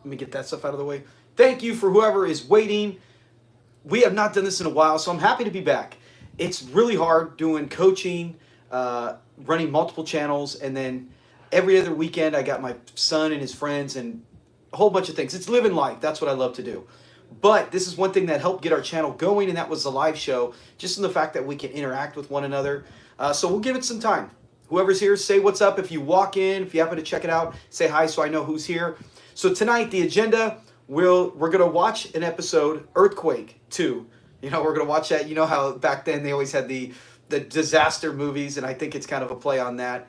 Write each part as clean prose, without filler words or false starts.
Let me get that stuff out of the way. Thank you for whoever is waiting. We have not done this in a while, so I'm happy to be back. It's really hard doing coaching, running multiple channels, and then every other weekend I got my son and his friends and a whole bunch of things. It's living life. That's what I love to do. But this is one thing that helped get our channel going, and that was the live show, just in the fact that we can interact with one another. So we'll give it some time. Whoever's here, say what's up. If you walk in, if you happen to check it out, say hi so I know who's here. So tonight, the agenda, we're going to watch an episode, Earthquake 2. You know, we're going to watch that. You know how back then they always had the disaster movies, and I think it's kind of a play on that.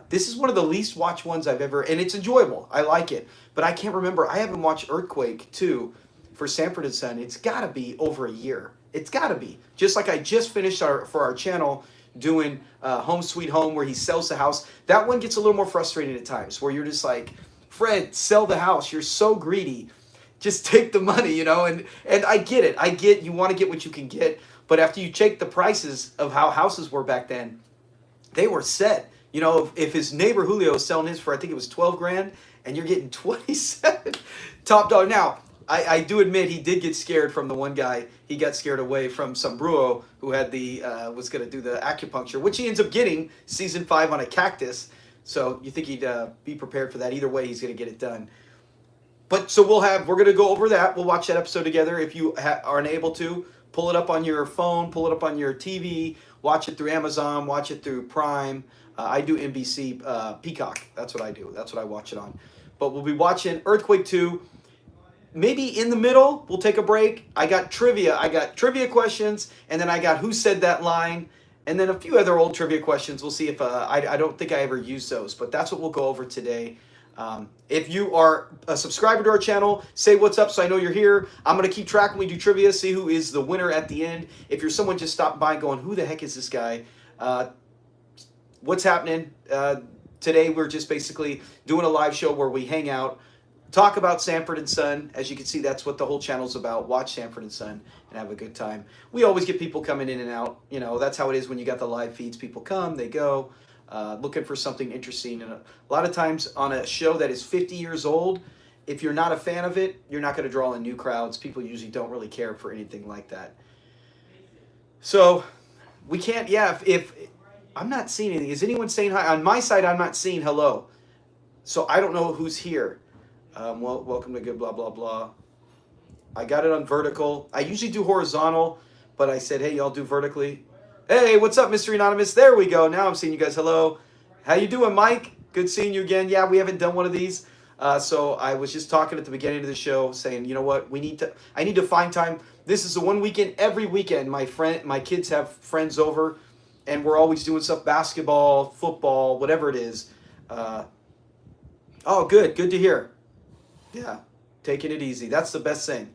This is one of the least watched ones I've ever, and it's enjoyable. I like it. But I can't remember. I haven't watched Earthquake 2 for Sanford and Son. It's got to be over a year. It's got to be. Just like I just finished for our channel doing Home Sweet Home, where he sells the house. That one gets a little more frustrating at times, where you're just like, Fred, sell the house. You're so greedy. Just take the money, you know. And I get it. I get you want to get what you can get. But after you check the prices of how houses were back then, they were set. You know, if his neighbor Julio is selling his for, I think it was 12 grand, and you're getting 27, top dollar. Now, I do admit he did get scared from the one guy. He got scared away from some Bruo who had was going to do the acupuncture, which he ends up getting season 5 on a cactus. So you think he'd be prepared for that. Either way, he's going to get it done. But so we're going to go over that. We'll watch that episode together. If you aren't able to, pull it up on your phone, pull it up on your TV, watch it through Amazon, watch it through Prime. I do NBC Peacock. That's what I do. That's what I watch it on. But we'll be watching Earthquake 2. Maybe in the middle, we'll take a break. I got trivia. I got trivia questions, and then I got who said that line, and then a few other old trivia questions. We'll see if I don't think I ever used those, but that's what we'll go over today. If you are a subscriber to our channel, say what's up so I know you're here. I'm going to keep track when we do trivia, see who is the winner at the end. If you're someone just stopped by going, who the heck is this guy? What's happening? Today we're just basically doing a live show where we hang out, talk about Sanford and Son. As you can see, that's what the whole channel's about. Watch Sanford and Son and have a good time. We always get people coming in and out. You know, that's how it is when you got the live feeds. People come, they go, looking for something interesting. And a lot of times on a show that is 50 years old, if you're not a fan of it, you're not going to draw in new crowds. People usually don't really care for anything like that. So we can't, if I'm not seeing anything. Is anyone saying hi? On my side, I'm not seeing hello. So I don't know who's here. Well, welcome to good blah, blah, blah. I got it on vertical. I usually do horizontal, but I said, hey, y'all do vertically. Hey, what's up, Mr. Anonymous? There we go. Now I'm seeing you guys. Hello. How you doing, Mike? Good seeing you again. Yeah, we haven't done one of these. So I was just talking at the beginning of the show saying, you know what? I need to find time. This is the one weekend, every weekend, my kids have friends over, and we're always doing stuff, basketball, football, whatever it is. Oh, good. Good to hear. Yeah, taking it easy. That's the best thing.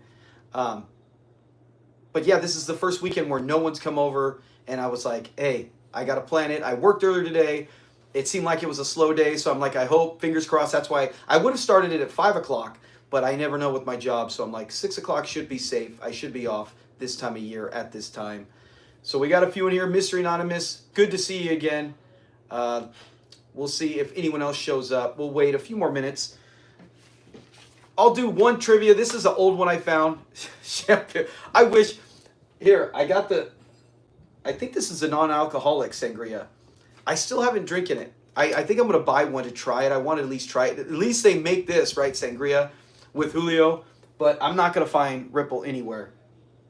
But yeah, this is the first weekend where no one's come over, and I was like, hey, I got to plan it. I worked earlier today. It seemed like it was a slow day, so I'm like, I hope, fingers crossed. That's why I would have started it at 5 o'clock, but I never know with my job, so I'm like, 6 o'clock should be safe. I should be off this time of year at this time. So we got a few in here. Mystery Anonymous, good to see you again. We'll see if anyone else shows up. We'll wait a few more minutes. I'll do one trivia. This is an old one I found. I wish. Here, I think this is a non-alcoholic sangria. I still haven't drinking it. I think I'm going to buy one to try it. I want to at least try it. At least they make this, right, sangria with Julio. But I'm not going to find Ripple anywhere.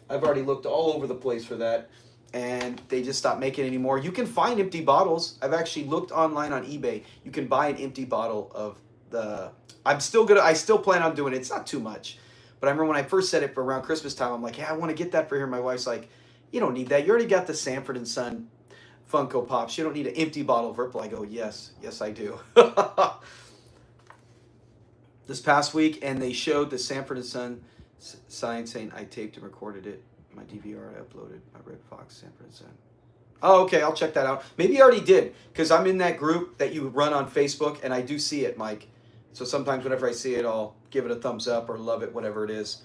I've already looked all over the place for that. And they just stopped making it anymore. You can find empty bottles. I've actually looked online on eBay. You can buy an empty bottle of the... I still plan on doing it. It's not too much. But I remember when I first said it for around Christmas time, I'm like, yeah, I want to get that for here. My wife's like, you don't need that. You already got the Sanford and Son Funko Pops. You don't need an empty bottle of Ripple. I go, yes, I do. This past week, and they showed the Sanford and Son sign saying I taped and recorded it. My DVR, I uploaded my Red Fox Sanford and Son. Oh, okay, I'll check that out. Maybe you already did, because I'm in that group that you run on Facebook, and I do see it, Mike. So sometimes whenever I see it, I'll give it a thumbs up or love it, whatever it is.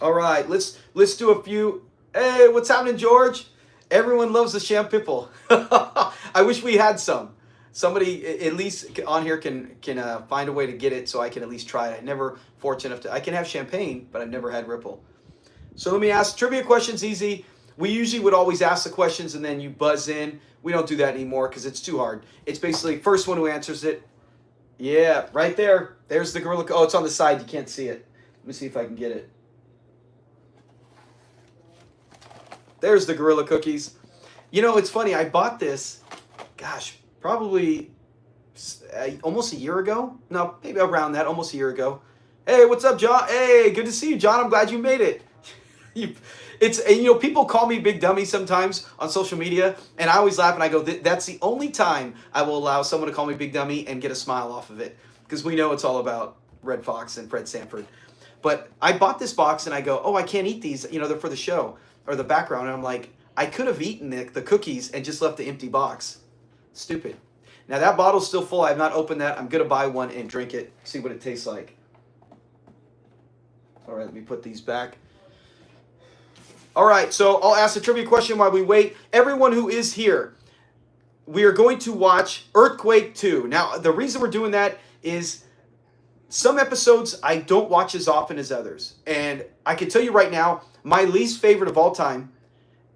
All right, let's do a few. Hey, what's happening, George? Everyone loves the Champipple. I wish we had some. Somebody at least on here can find a way to get it so I can at least try it. I never fortunate enough to. I can have champagne, but I've never had Ripple. So let me ask trivia questions. Easy. We usually would always ask the questions and then you buzz in. We don't do that anymore because it's too hard. It's basically first one who answers it. Yeah, right there. There's the gorilla. Oh, it's on the side. You can't see it. Let me see if I can get it. There's the gorilla cookies. You know, it's funny. I bought this, gosh, probably almost a year ago. No, maybe around that, almost a year ago. Hey, what's up, John? Hey, good to see you, John. I'm glad you made it. People call me Big Dummy sometimes on social media, and I always laugh and I go, that's the only time I will allow someone to call me Big Dummy and get a smile off of it, because we know it's all about Red Fox and Fred Sanford. But I bought this box and I go, oh, I can't eat these. They're for the show or the background. And I'm like, I could have eaten the cookies and just left the empty box. Stupid. Now that bottle's still full. I have not opened that. I'm going to buy one and drink it, see what it tastes like. All right, let me put these back. All right, so I'll ask a trivia question while we wait. Everyone who is here, we are going to watch Earthquake 2. Now, the reason we're doing that is some episodes I don't watch as often as others. And I can tell you right now, my least favorite of all time,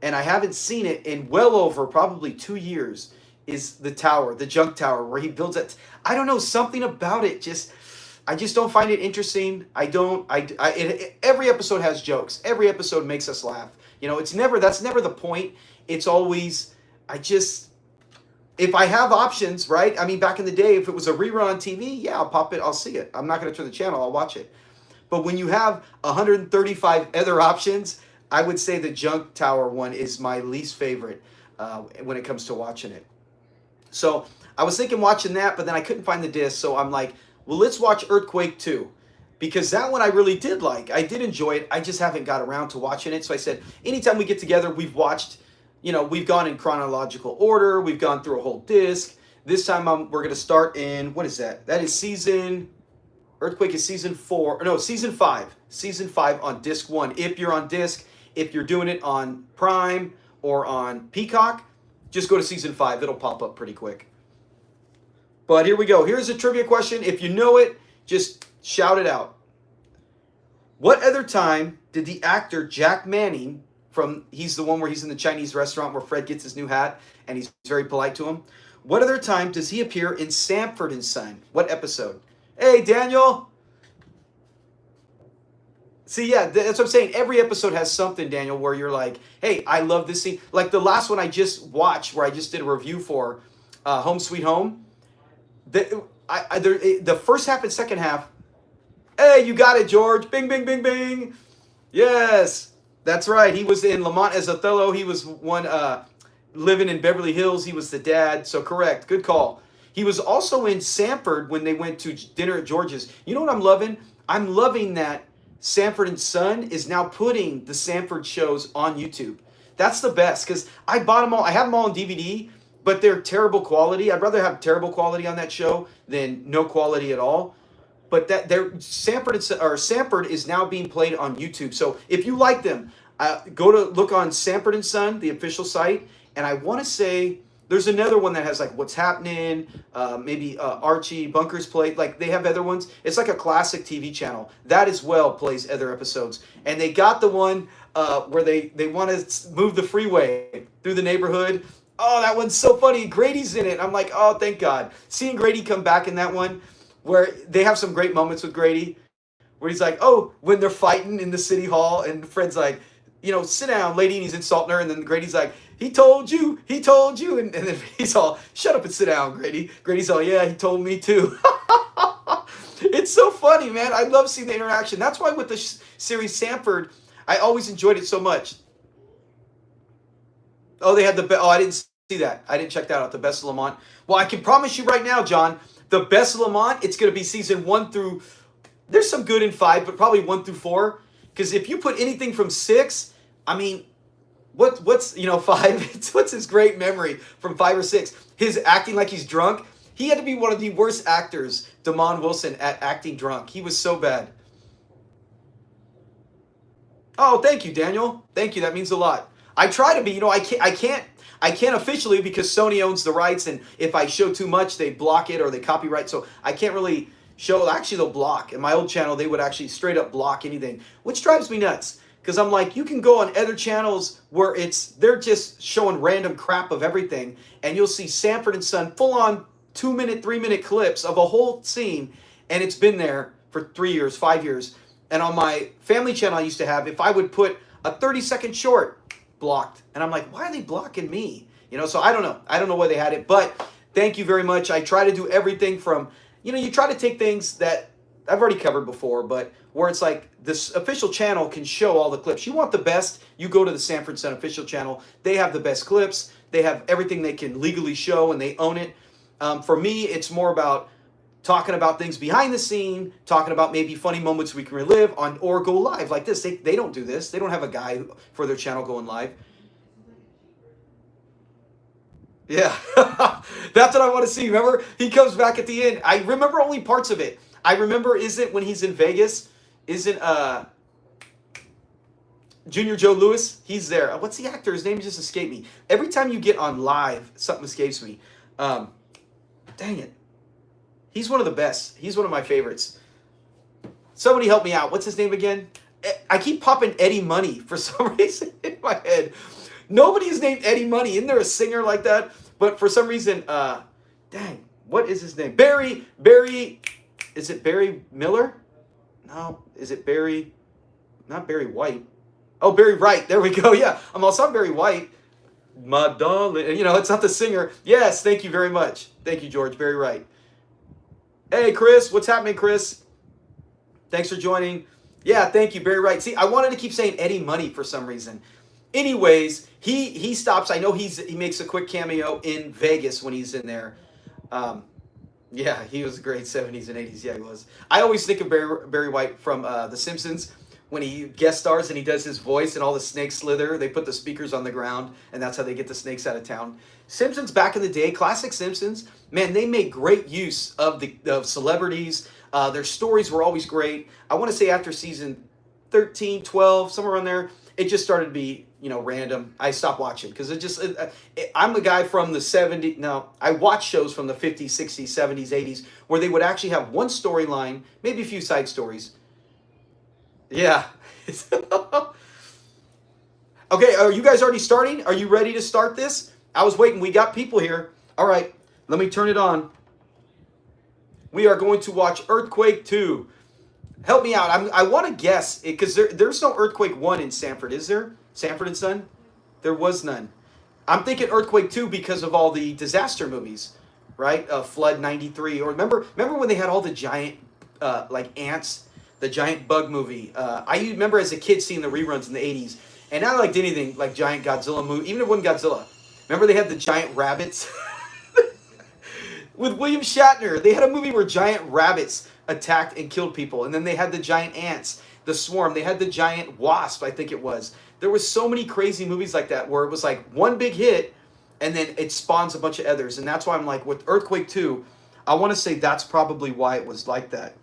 and I haven't seen it in well over probably 2 years, is the tower, the junk tower, where he builds it. I don't know, something about it I just don't find it interesting. Every episode has jokes. Every episode makes us laugh. That's never the point. It's always, if I have options, right? I mean, back in the day, if it was a rerun on TV, yeah, I'll pop it, I'll see it. I'm not going to turn the channel, I'll watch it. But when you have 135 other options, I would say the junk tower one is my least favorite when it comes to watching it. So I was thinking watching that, but then I couldn't find the disc, so I'm like, well, let's watch Earthquake 2, because that one I really did like. I did enjoy it. I just haven't got around to watching it. So I said, anytime we get together, we've watched, we've gone in chronological order. We've gone through a whole disc. This time we're going to start in, what is that? That is Earthquake is season 5. Season 5 on disc 1. If you're on disc, if you're doing it on Prime or on Peacock, just go to season 5. It'll pop up pretty quick. But here we go. Here's a trivia question. If you know it, just shout it out. What other time did the actor Jack Manning, he's the one where he's in the Chinese restaurant where Fred gets his new hat and he's very polite to him. What other time does he appear in Sanford and Son? What episode? Hey, Daniel. See, yeah, that's what I'm saying. Every episode has something, Daniel, where you're like, hey, I love this scene. Like the last one I just watched where I just did a review for Home Sweet Home. The first half and second half, hey, you got it, George. Bing, bing, bing, bing. Yes, that's right. He was in Lamont as Othello. He was one living in Beverly Hills. He was the dad. So correct. Good call. He was also in Sanford when they went to dinner at George's. You know what I'm loving? I'm loving that Sanford and Son is now putting the Sanford shows on YouTube. That's the best, because I bought them all. I have them all on DVD. But they're terrible quality. I'd rather have terrible quality on that show than no quality at all. But Sanford is now being played on YouTube. So if you like them, go to look on Sanford and Son, the official site. And I want to say there's another one that has like What's Happening, maybe Archie, Bunker's Plate. Like they have other ones. It's like a classic TV channel. That as well plays other episodes. And they got the one where they want to move the freeway through the neighborhood. Oh, that one's so funny. Grady's in it. I'm like, oh, thank God. Seeing Grady come back in that one, where they have some great moments with Grady, where he's like, oh, when they're fighting in the city hall, and Fred's like, sit down, lady, and he's insulting her, and then Grady's like, he told you, and then he's all, shut up and sit down, Grady. Grady's all, yeah, he told me too. It's so funny, man. I love seeing the interaction. That's why with the series Sanford, I always enjoyed it so much. Oh, they had I didn't see that. I didn't check that out. The Best of Lamont. Well, I can promise you right now, John, the Best of Lamont, it's going to be season 1 through, there's some good in 5, but probably 1 through 4. Because if you put anything from 6, I mean, what's 5? What's his great memory from 5 or 6? His acting like he's drunk. He had to be one of the worst actors, Damon Wilson, at acting drunk. He was so bad. Oh, thank you, Daniel. Thank you. That means a lot. I try to be. You know, I can't officially because Sony owns the rights, and if I show too much, they block it or they copyright. So I can't really show. Actually, they'll block. In my old channel, they would actually straight up block anything, which drives me nuts. Because I'm like, you can go on other channels where they're just showing random crap of everything, and you'll see Sanford and Son full on 2-minute, 3-minute clips of a whole scene, and it's been there for 3 years, 5 years. And on my family channel I used to have, if I would put a 30-second short, blocked. And I'm like, why are they blocking me? You know, so I don't know. I don't know why they had it, but thank you very much. I try to do everything from, you know, you try to take things that I've already covered before, but where it's like this official channel can show all the clips. You want the best, you go to the Sanford and Son official channel. They have the best clips. They have everything they can legally show, and they own it. For me, it's more about talking about things behind the scene, talking about maybe funny moments we can relive on, or go live like this. They don't do this. They don't have a guy for their channel going live. Yeah, that's what I want to see. Remember, he comes back at the end. I remember only parts of it. I remember, isn't when he's in Vegas, isn't Junior Joe Lewis? He's there. What's the actor? His name just escaped me. Every time you get on live, something escapes me. Dang it. He's one of the best. He's one of my favorites. Somebody help me out. What's his name again? I keep popping Eddie Money for some reason in my head. Nobody is named Eddie Money. Isn't there a singer like that? But for some reason, dang, what is his name? Barry, is it Barry Miller? No, is it Barry, not Barry White. Oh, Barry Wright. There we go. Yeah, I'm also Barry White. My darling. You know, it's not the singer. Yes, thank you very much. Thank you, George. Barry Wright. Hey, Chris. What's happening, Chris? Thanks for joining. Yeah, thank you, Barry Wright. See, I wanted to keep saying Eddie Money for some reason. Anyways, he stops. I know he makes a quick cameo in Vegas when he's in there. Yeah, he was great 70s and 80s. Yeah, he was. I always think of Barry White from The Simpsons when he guest stars and he does his voice and all the snakes slither. They put the speakers on the ground, and that's how they get the snakes out of town. Simpsons back in the day, classic Simpsons, man, they made great use of celebrities. Their stories were always great. I want to say after season 13, 12, somewhere around there, it just started to be, random. I stopped watching because I'm a guy from the 70s. No, I watch shows from the 50s, 60s, 70s, 80s where they would actually have one storyline, maybe a few side stories. Yeah. Okay, are you guys already starting? Are you ready to start this? I was waiting. We got people here. All right, let me turn it on. We are going to watch Earthquake 2. Help me out. I want to guess it because there's no Earthquake 1 in Sanford, is there? Sanford and Son? There was none. I'm thinking Earthquake 2 because of all the disaster movies, right? Flood 93. Or remember when they had all the giant ants, the giant bug movie. I remember as a kid seeing the reruns in the 80s. And I liked anything like giant Godzilla movie, even if it wasn't Godzilla. Remember they had the giant rabbits? With William Shatner. They had a movie where giant rabbits attacked and killed people. And then they had the giant ants, the swarm. They had the giant wasp, I think it was. There was so many crazy movies like that where it was like one big hit and then it spawns a bunch of others. And that's why I'm like, with Earthquake 2, I want to say that's probably why it was like that.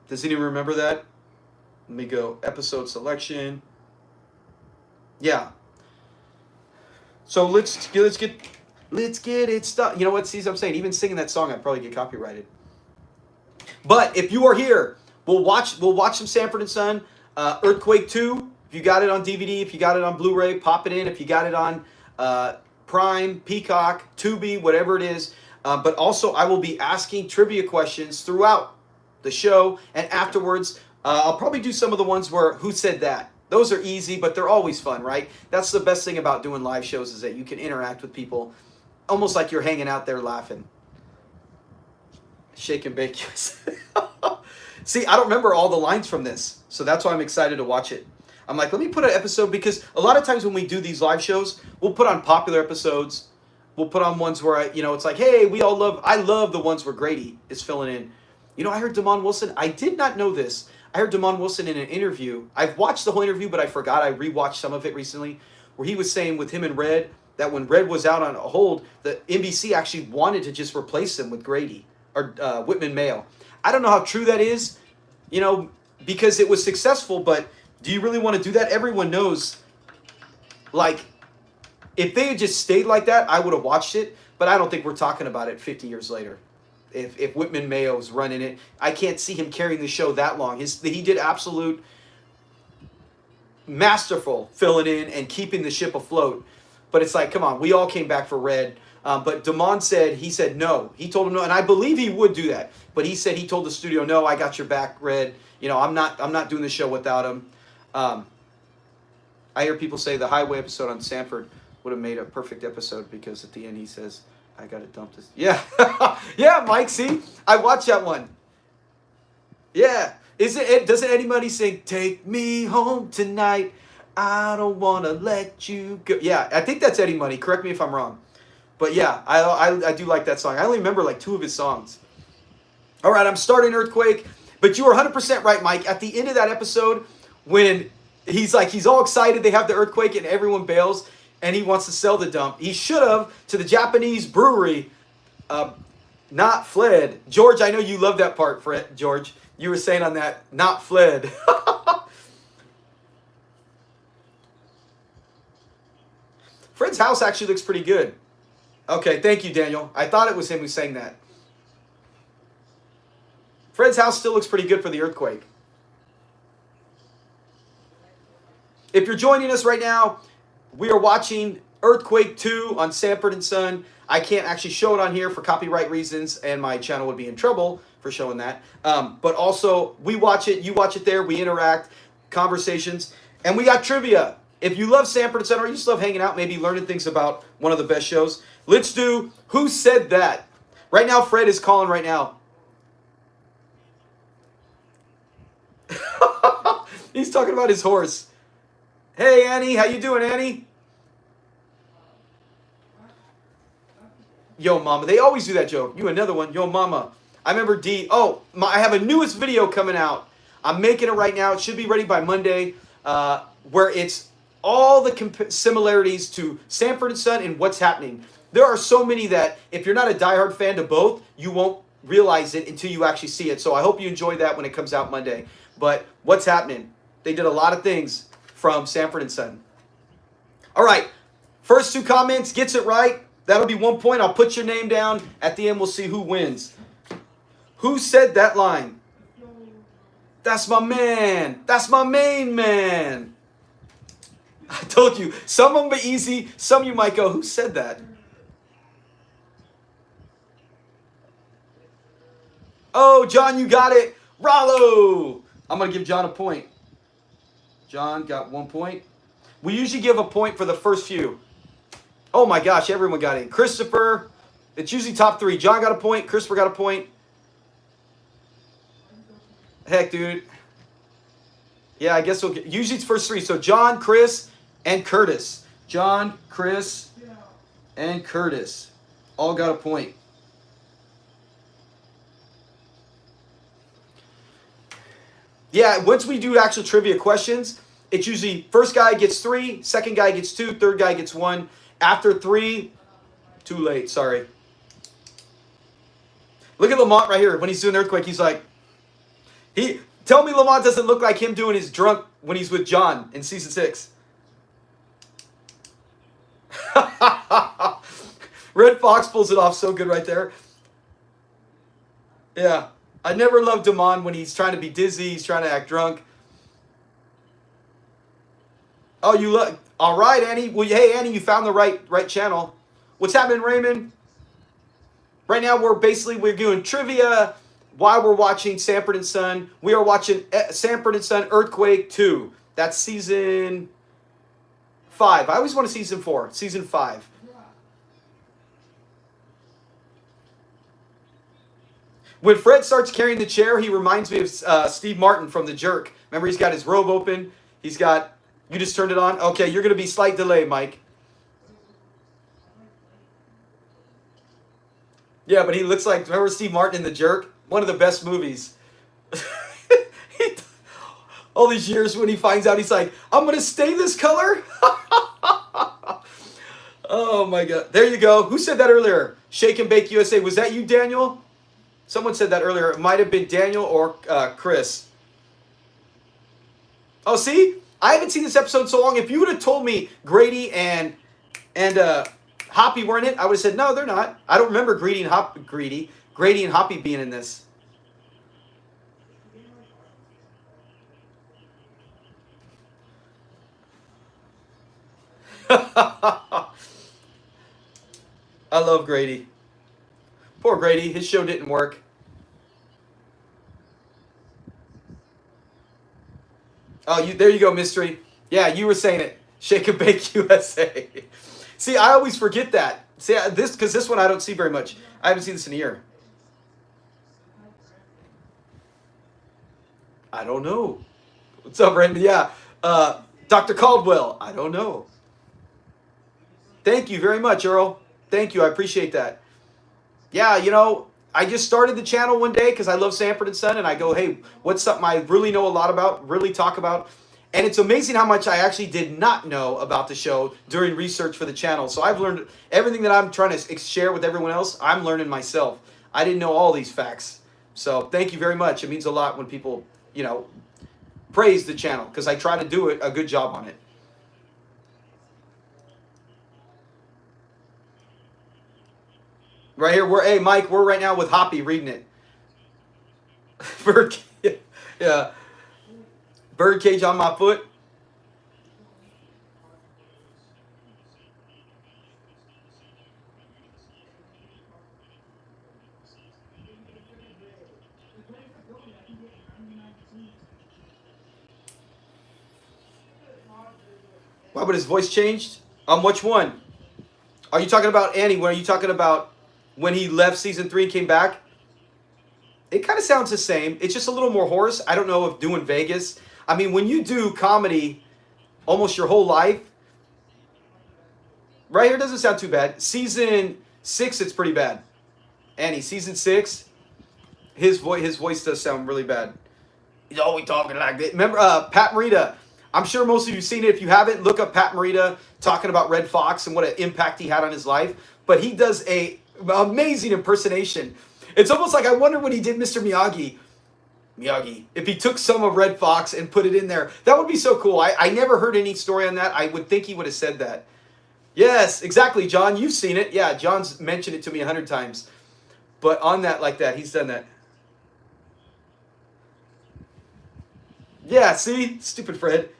Does anyone remember that? Let me go. Episode selection. Yeah. So let's get it started. You know what? See what I'm saying? Even singing that song, I'd probably get copyrighted. But if you are here, we'll watch some Sanford and Son. Earthquake 2. If you got it on DVD, if you got it on Blu-ray, pop it in. If you got it on Prime, Peacock, Tubi, whatever it is. But also, I will be asking trivia questions throughout the show, and afterwards, I'll probably do some of the ones where who said that. Those are easy, but they're always fun, right? That's the best thing about doing live shows is that you can interact with people almost like you're hanging out there laughing. Shake and bake. See, I don't remember all the lines from this, so that's why I'm excited to watch it. I'm like, let me put an episode, because a lot of times when we do these live shows, we'll put on popular episodes. We'll put on ones where, it's like, hey, I love the ones where Grady is filling in. I heard Damon Wilson. I did not know this. I heard Damon Wilson in an interview. I've watched the whole interview, but I forgot. I rewatched some of it recently, where he was saying with him and Red that when Red was out on a hold, the NBC actually wanted to just replace him with Grady or Whitman Mayo. I don't know how true that is, because it was successful, but do you really want to do that? Everyone knows Like, if they had just stayed like that, I would have watched it. But I don't think we're talking about it 50 years later. If Whitman Mayo's running it, I can't see him carrying the show that long. He did absolute masterful filling in and keeping the ship afloat. But it's like, come on, we all came back for Red. But Damon said no. He told him no, and I believe he would do that. But he told the studio, no, I got your back, Red. You know, I'm not doing the show without him. I hear people say the highway episode on Sanford would have made a perfect episode because at the end he says, I got to dump this. Yeah. Yeah, Mike, see? I watched that one. Yeah. Doesn't anybody sing, take me home tonight? I don't want to let you go. Yeah, I think that's Eddie Money. Correct me if I'm wrong. But yeah, I do like that song. I only remember like 2 of his songs. All right, I'm starting Earthquake. But you were 100% right, Mike. At the end of that episode, when he's all excited, they have the earthquake and everyone bails, and he wants to sell the dump. He should have, to the Japanese brewery, not fled. George, I know you love that part, George. You were saying on that, not fled. Fred's house actually looks pretty good. Okay, thank you, Daniel. I thought it was him who sang that. Fred's house still looks pretty good for the earthquake. If you're joining us right now, we are watching Earthquake 2 on Sanford and Son. I can't actually show it on here for copyright reasons, and my channel would be in trouble for showing that. But also, we watch it, you watch it there, we interact, conversations, and we got trivia. If you love Sanford and Son, or you just love hanging out, maybe learning things about one of the best shows, let's do Who Said That? Right now, Fred is calling right now. He's talking about his horse. Hey, Annie. How you doing, Annie? Yo, mama. They always do that joke. You another one. Yo, mama. I remember D. Oh, I have a newest video coming out. I'm making it right now. It should be ready by Monday, where it's all the similarities to Sanford and Son and what's happening. There are so many that if you're not a diehard fan to both, you won't realize it until you actually see it. So I hope you enjoy that when it comes out Monday. But what's happening? They did a lot of things from Sanford and Son. All right. First 2 comments gets it right. That'll be 1 point. I'll put your name down. At the end, we'll see who wins. Who said that line? That's my man. That's my main man. I told you. Some of them are easy. Some of you might go, who said that? Oh, John, you got it. Rollo. I'm going to give John a point. John got 1 point. We usually give a point for the first few. Oh my gosh, everyone got in. Christopher, it's usually top 3. John got a point. Christopher got a point. Heck, dude. Yeah, I guess we'll get, usually it's first 3. So John, Chris, and Curtis. John, Chris, and Curtis all got a point. Yeah, once we do actual trivia questions, it's usually first guy gets 3, second guy gets 2, third guy gets 1. After 3, too late, sorry. Look at Lamont right here. When he's doing Earthquake, he's like, tell me Lamont doesn't look like him doing his drunk when he's with John in season 6. Red Fox pulls it off so good right there. Yeah. I never loved Damon when he's trying to be dizzy, he's trying to act drunk. Oh, you look. All right, Annie. Well, hey, Annie, you found the right channel. What's happening, Raymond? Right now, we're doing trivia while we're watching Sanford and Son. We are watching Sanford and Son Earthquake 2. That's season 5. I always want to season 4. Season 5. When Fred starts carrying the chair, he reminds me of Steve Martin from The Jerk. Remember, he's got his robe open. He's got... You just turned it on? Okay, you're going to be slight delay, Mike. Yeah, but he looks like... Remember Steve Martin in The Jerk? One of the best movies. All these years when he finds out, he's like, I'm going to stay this color? Oh, my God. There you go. Who said that earlier? Shake and Bake USA. Was that you, Daniel? Someone said that earlier. It might have been Daniel or Chris. Oh, see? I haven't seen this episode in so long. If you would have told me Grady and Hoppy weren't in it, I would have said, no, they're not. I don't remember Grady and Hoppy being in this. I love Grady. Poor Grady. His show didn't work. Oh, there you go, Mystery. Yeah, you were saying it. Shake and Bake USA. See, I always forget that. See, because this one I don't see very much. I haven't seen this in a year. I don't know. What's up, Randy? Yeah. Dr. Caldwell. I don't know. Thank you very much, Earl. Thank you. I appreciate that. Yeah, I just started the channel one day because I love Sanford and Son, and I go, hey, what's something I really know a lot about, really talk about? And it's amazing how much I actually did not know about the show during research for the channel. So I've learned everything that I'm trying to share with everyone else, I'm learning myself. I didn't know all these facts. So thank you very much. It means a lot when people, praise the channel because I try to do a good job on it. Right here, hey Mike, we're right now with Hoppy reading it. Yeah. Birdcage on my foot. Why would his voice changed? Which one? Are you talking about Annie? When are you talking about when he left season 3 and came back? It kind of sounds the same. It's just a little more hoarse. I don't know if doing Vegas. I mean, when you do comedy almost your whole life, right here doesn't sound too bad. Season 6, it's pretty bad. Annie, season 6, his voice does sound really bad. He's always talking like that. Remember Pat Morita? I'm sure most of you have seen it. If you haven't, look up Pat Morita talking about Red Fox and what an impact he had on his life. But he does a amazing impersonation. It's almost like I wonder when he did Mr. Miyagi, if he took some of Red Fox and put it in there. That would be so cool. I never heard any story on that. I would think he would have said that. Yes, exactly, John. You've seen it. Yeah, John's mentioned it to me 100 times. But on that like that, he's done that. Yeah, see? Stupid Fred.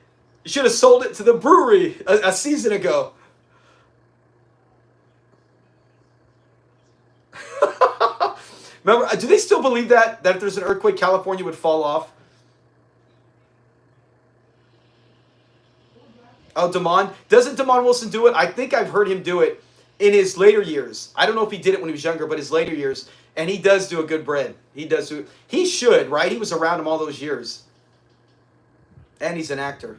You should have sold it to the brewery a season ago. Remember, do they still believe that if there's an earthquake, California would fall off? Oh, Damon. Doesn't Damon Wilson do it? I think I've heard him do it in his later years. I don't know if he did it when he was younger, but his later years. And he does do a good bread. He does do. He should, right? He was around him all those years. And he's an actor.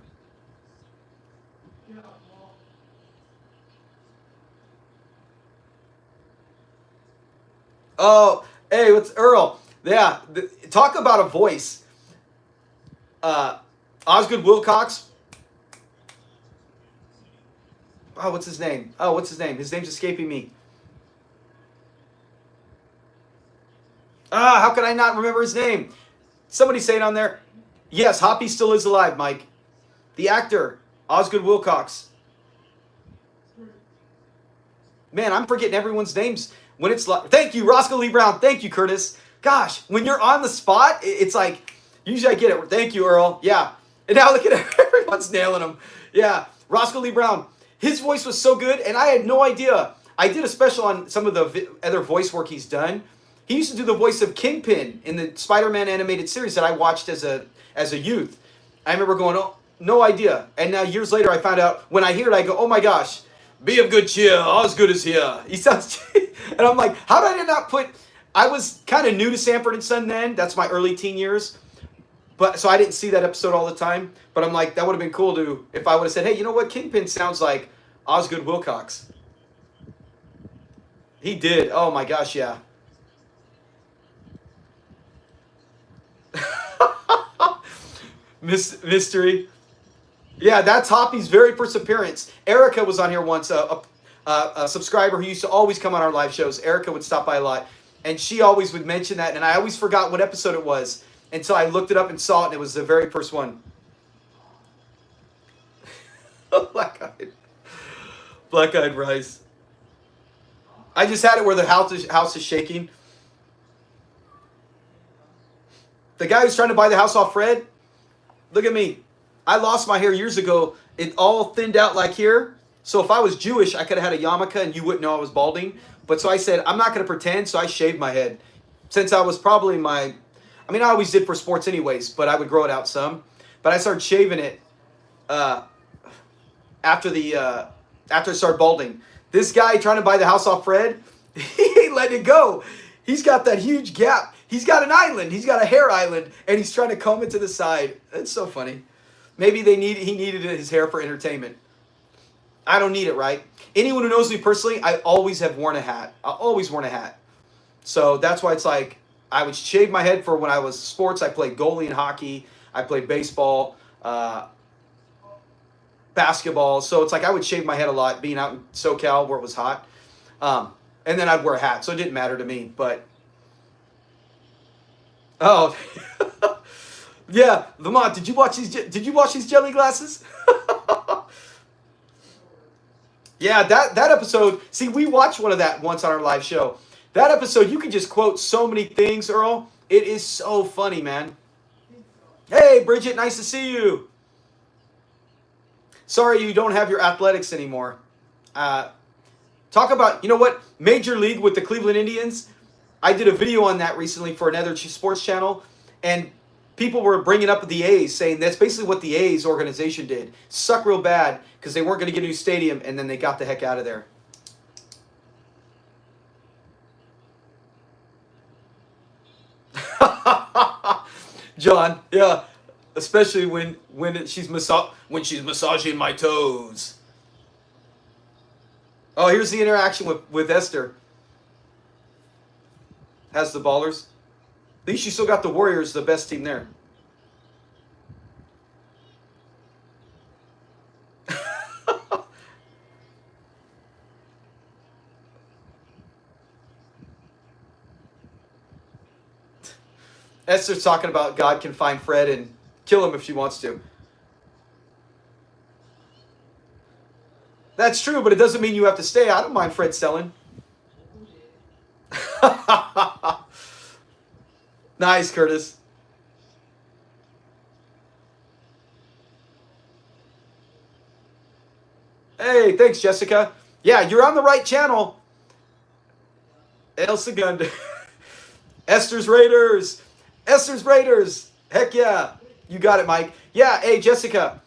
Oh, hey, what's Earl? Yeah, talk about a voice. Osgood Wilcox. Oh, what's his name? His name's escaping me. How could I not remember his name? Somebody say it on there. Yes, Hoppy still is alive, Mike. The actor, Osgood Wilcox. Man, I'm forgetting everyone's names when it's like. Thank you, Roscoe Lee Brown. Thank you, Curtis. Gosh, when you're on the spot, it's like, usually I get it. Thank you, Earl. Yeah. And now look at it. Everyone's nailing him. Yeah. Roscoe Lee Brown. His voice was so good, and I had no idea. I did a special on some of the other voice work he's done. He used to do the voice of Kingpin in the Spider-Man animated series that I watched as a youth. I remember going, oh, no idea. And now years later, I found out, when I hear it, I go, oh my gosh, be of good cheer, Osgood is here. He sounds, and I'm like, how did I not put, I was kind of new to Sanford and Son then. That's my early teen years. But so I didn't see that episode all the time. But I'm like, that would have been cool to, if I would have said, hey, you know what? Kingpin sounds like Osgood Wilcox. He did. Oh my gosh, yeah. Mystery. Yeah, that's Hoppy's very first appearance. Erica was on here once, a subscriber who used to always come on our live shows. Erica would stop by a lot, and she always would mention that, and I always forgot what episode it was until I looked it up and saw it, and it was the very first one. Black-eyed. Black-eyed rice. I just had it where the house is shaking. The guy who's trying to buy the house off Fred, look at me. I lost my hair years ago. It all thinned out like here. So if I was Jewish, I could have had a yarmulke and you wouldn't know I was balding. But so I said, I'm not going to pretend, so I shaved my head. Since I was probably I always did for sports anyways, but I would grow it out some. But I started shaving it after I started balding. This guy trying to buy the house off Fred, he ain't letting it go. He's got that huge gap. He's got an island. He's got a hair island, and he's trying to comb it to the side. It's so funny. Maybe he needed his hair for entertainment. I don't need it, right? Anyone who knows me personally, I always have worn a hat. I always worn a hat. So that's why it's like I would shave my head for when I was sports. I played goalie in hockey. I played baseball, basketball. So it's like I would shave my head a lot being out in SoCal where it was hot. And then I'd wear a hat. So it didn't matter to me. But, oh, yeah, Lamont, did you watch these jelly glasses? Yeah, that episode, see, we watched one of that once on our live show. That episode, you can just quote so many things, Earl. It is so funny, man. Hey, Bridget, nice to see you. Sorry you don't have your athletics anymore. Talk about, you know what, Major League with the Cleveland Indians. I did a video on that recently for another sports channel, and people were bringing up the A's, saying that's basically what the A's organization did. Suck real bad because they weren't going to get a new stadium, and then they got the heck out of there. John, yeah, especially when she's massaging my toes. Oh, here's the interaction with Esther. Has the Ballers. At least you still got the Warriors, the best team there. Esther's talking about God can find Fred and kill him if she wants to. That's true, but it doesn't mean you have to stay. I don't mind Fred selling. Nice, Curtis. Hey, thanks, Jessica. Yeah, you're on the right channel. El Segundo. Esther's Raiders. Esther's Raiders. Heck yeah. You got it, Mike. Yeah, hey, Jessica.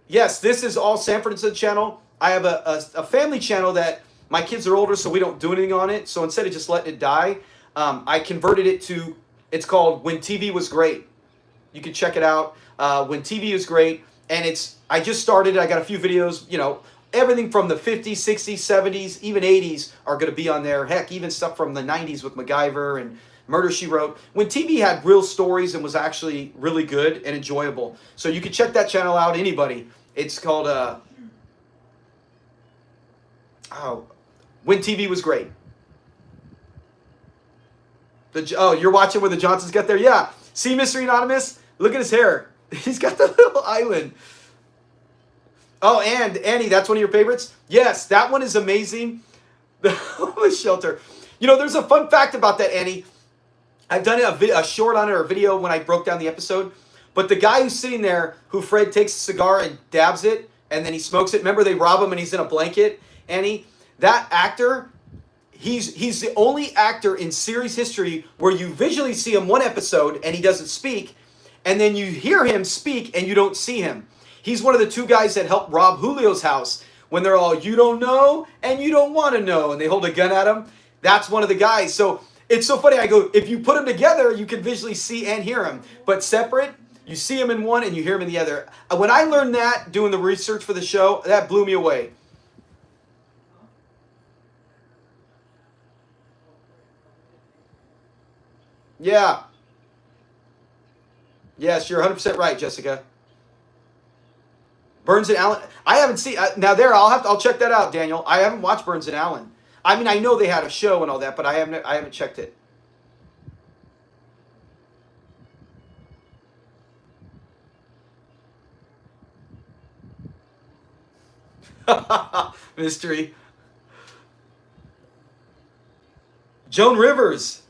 Yes, this is all Sanford and Son channel. I have a family channel that my kids are older, so we don't do anything on it. So instead of just letting it die, I converted it to, it's called When TV Was Great. You can check it out. When TV is Great. And I just started it. I got a few videos, you know, everything from the 50s, 60s, 70s, even 80s are going to be on there. Heck, even stuff from the 90s with MacGyver and Murder, She Wrote. When TV had real stories and was actually really good and enjoyable. So you can check that channel out, anybody. It's called, When TV Was Great. You're watching where the Johnsons got there? Yeah. See, Mystery Anonymous? Look at his hair. He's got the little island. Oh, and Annie, that's one of your favorites? Yes, that one is amazing. The homeless shelter. You know, there's a fun fact about that, Annie. I've done a short on it or a video when I broke down the episode. But the guy who's sitting there, who Fred takes a cigar and dabs it, and then he smokes it. Remember, they rob him and he's in a blanket, Annie? That actor, he's the only actor in series history where you visually see him one episode and he doesn't speak, and then you hear him speak and you don't see him. He's one of the two guys that helped rob Julio's house when they're all, you don't know and you don't want to know, and they hold a gun at him. That's one of the guys. So it's so funny. I go, if you put them together, you can visually see and hear him. But separate, you see him in one and you hear him in the other. When I learned that, doing the research for the show, that blew me away. Yeah. Yes, you're 100% right, Jessica. Burns and Allen. I haven't seen now. I'll check that out, Daniel. I haven't watched Burns and Allen. I mean, I know they had a show and all that, but I haven't checked it. Mystery. Joan Rivers.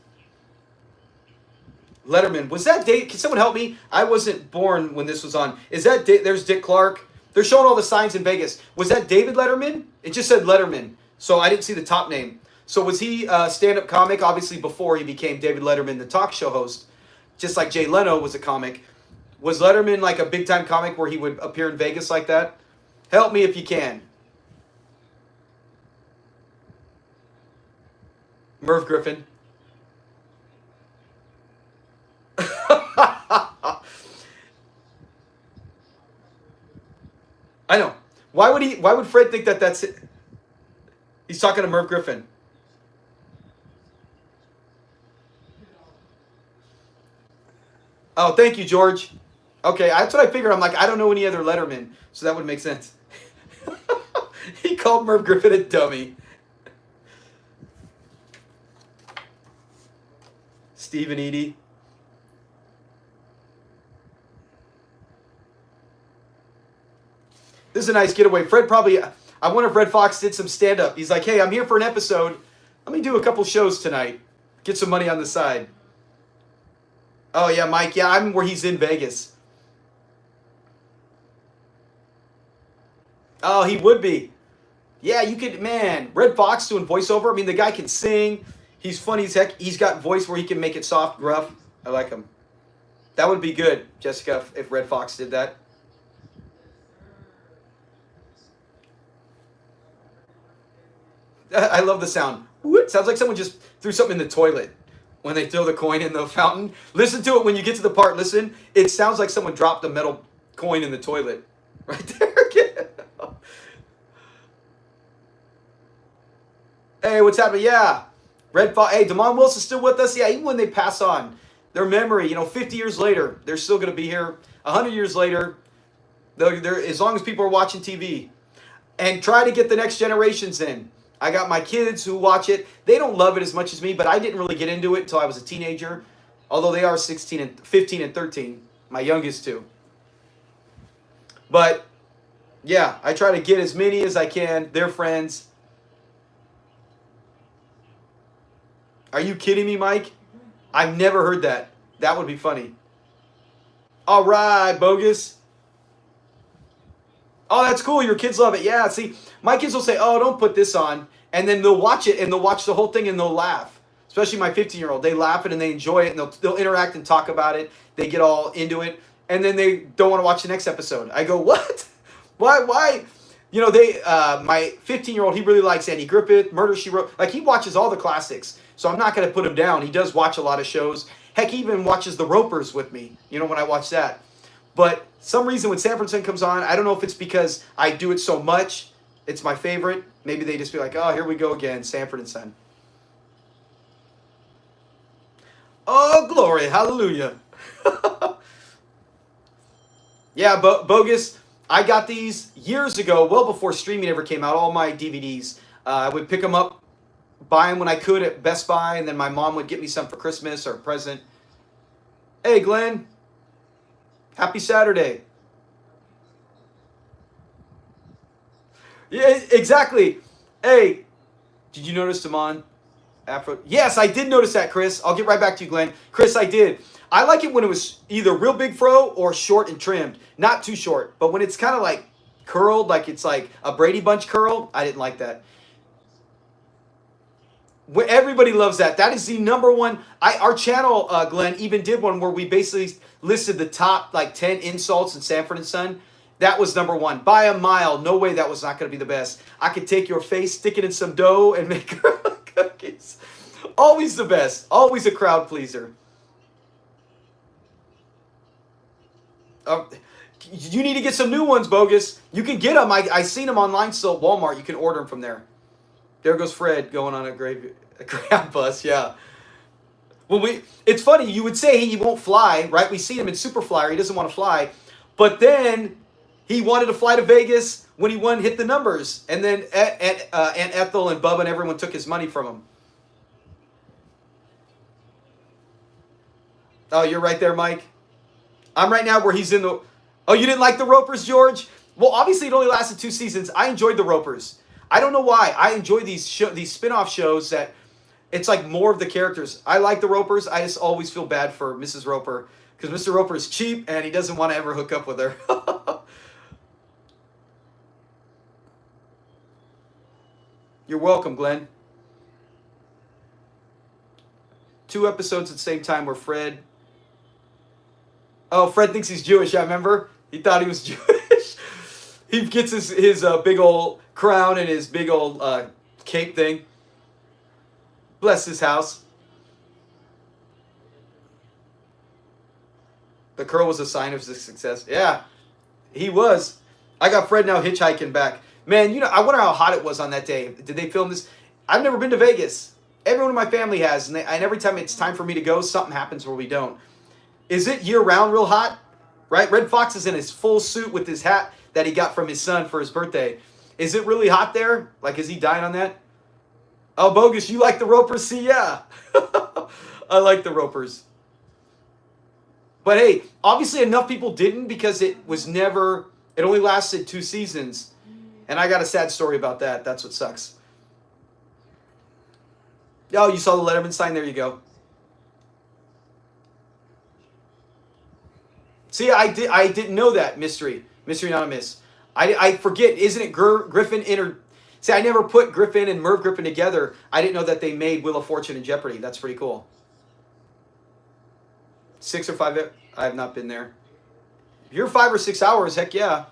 Letterman. Was that Dave? Can someone help me? I wasn't born when this was on. Is that there's Dick Clark? They're showing all the signs in Vegas. Was that David Letterman? It just said Letterman, so I didn't see the top name. So was he a stand-up comic? Obviously, before he became David Letterman, the talk show host, just like Jay Leno was a comic. Was Letterman like a big-time comic where he would appear in Vegas like that? Help me if you can. Merv Griffin. I know. Why would Fred think that that's it? He's talking to Merv Griffin. Oh, thank you, George. Okay, that's what I figured. I'm like, I don't know any other Letterman, so that would make sense. He called Merv Griffin a dummy. Steve and Edie. This is a nice getaway. Fred probably, I wonder if Red Fox did some stand-up. He's like, hey, I'm here for an episode. Let me do a couple shows tonight. Get some money on the side. Oh, yeah, Mike. Yeah, I'm where he's in Vegas. Oh, he would be. Yeah, you could, man. Red Fox doing voiceover. I mean, the guy can sing. He's funny as heck. He's got voice where he can make it soft, gruff. I like him. That would be good, Jessica, if Red Fox did that. I love the sound. It sounds like someone just threw something in the toilet when they throw the coin in the fountain. Listen to it when you get to the part. Listen. It sounds like someone dropped a metal coin in the toilet. Right there. Hey, what's happening? Yeah. Red Fox. Hey, Damon Wilson's still with us? Yeah, even when they pass on, their memory, 50 years later, they're still going to be here. 100 years later, they're, as long as people are watching TV. And try to get the next generations in. I got my kids who watch it. They don't love it as much as me, but I didn't really get into it until I was a teenager. Although they are 16 and 15 and 13. My youngest too. But, yeah, I try to get as many as I can. They're friends. Are you kidding me, Mike? I've never heard that. That would be funny. All right, Bogus. Oh, that's cool. Your kids love it. Yeah, see, my kids will say, oh, don't put this on. And then they'll watch it, and they'll watch the whole thing, and they'll laugh. Especially my 15-year-old. They laugh it, and they enjoy it, and they'll interact and talk about it. They get all into it. And then they don't want to watch the next episode. I go, what? Why? My 15-year-old, he really likes Andy Griffith, Murder, She Wrote. Like, he watches all the classics. So I'm not going to put him down. He does watch a lot of shows. Heck, he even watches The Ropers with me, when I watch that. But some reason when Sanford and Son comes on, I don't know if it's because I do it so much. It's my favorite. Maybe they just be like, oh, here we go again, Sanford and Son. Oh, glory. Hallelujah. Yeah, Bogus. I got these years ago, well before streaming ever came out, all my DVDs. I would pick them up, buy them when I could at Best Buy, and then my mom would get me some for Christmas or a present. Hey, Glenn. Happy Saturday. Yeah, exactly. Hey, did you notice Damon Afro? Yes, I did notice that, Chris. I'll get right back to you, Glenn. Chris, I did. I like it when it was either real big fro or short and trimmed. Not too short, but when it's kind of like curled, like it's like a Brady Bunch curl, I didn't like that. Everybody loves that. That is the number one. Our channel, Glenn, even did one where we basically listed the top 10 insults in Sanford and Son. That was number one by a mile. No way that was not going to be the best. I could take your face, stick it in some dough, and make cookies. Always the best. Always a crowd pleaser. You need to get some new ones, Bogus. You can get them. I seen them online still at Walmart. You can order them from there. There goes Fred going on a grab bus. Yeah. Well, it's funny. You would say he won't fly, right? We see him in Superflyer. He doesn't want to fly. But then he wanted to fly to Vegas when he hit the numbers. And then Aunt Ethel and Bubba and everyone took his money from him. Oh, you're right there, Mike. I'm right now where he's in the... Oh, you didn't like the Ropers, George? Well, obviously it only lasted 2 seasons. I enjoyed the Ropers. I don't know why. I enjoy these spin-off shows that it's like more of the characters. I like the Ropers. I just always feel bad for Mrs. Roper because Mr. Roper is cheap and he doesn't want to ever hook up with her. You're welcome, Glenn. 2 episodes at the same time where Fred... Oh, Fred thinks he's Jewish, I remember. He thought he was Jewish. He gets his big old crown and his big old cape thing. Bless his house. The curl was a sign of success. Yeah, he was. I got Fred now hitchhiking back. Man, you know, I wonder how hot it was on that day. Did they film this? I've never been to Vegas. Everyone in my family has, and every time it's time for me to go, something happens where we don't. Is it year-round real hot? Right? Red Fox is in his full suit with his hat that he got from his son for his birthday. Is it really hot there? Like, is he dying on that? Oh, Bogus, you like the Ropers? See, yeah. I like the Ropers. But hey, obviously enough people didn't because it only lasted 2 seasons. And I got a sad story about that. That's what sucks. Oh, you saw the Letterman sign? There you go. See, I didn't know that mystery. Mystery Anonymous. I forget. Isn't it Griffin See, I never put Griffin and Merv Griffin together. I didn't know that they made Wheel of Fortune and Jeopardy. That's pretty cool. 6 or 5. I have not been there. You're 5 or 6 hours. Heck yeah.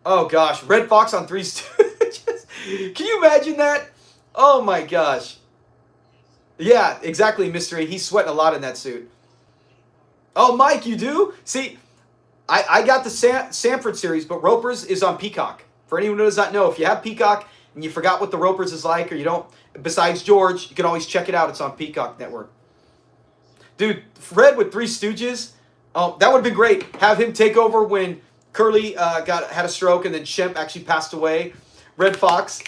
Oh gosh, Red Fox on 3 Stooges. Can you imagine that? Oh my gosh. Yeah, exactly, Mystery. He's sweating a lot in that suit. Oh, Mike, you do? See, I got the Sanford series, but Ropers is on Peacock. For anyone who does not know, if you have Peacock and you forgot what the Ropers is like, or you don't, besides George, you can always check it out. It's on Peacock Network. Dude, Fred with 3 Stooges. Oh, that would have been great. Have him take over when Curly had a stroke and then Shemp actually passed away. Red Fox.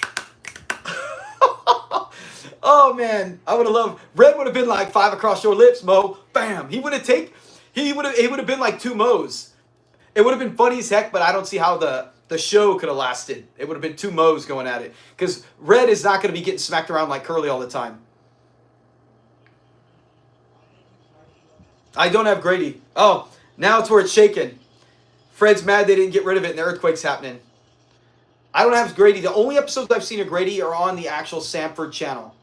Oh man, I would have loved. Red would have been like 5 across your lips, Mo. Bam. He would have been like 2 Mo's. It would have been funny as heck, but I don't see how the show could have lasted. It would have been 2 Mo's going at it because Red is not going to be getting smacked around like Curly all the time. I don't have Grady. Oh, now it's where it's shaking. Fred's mad they didn't get rid of it and the earthquake's happening. I don't have Grady. The only episodes I've seen of Grady are on the actual Sanford channel.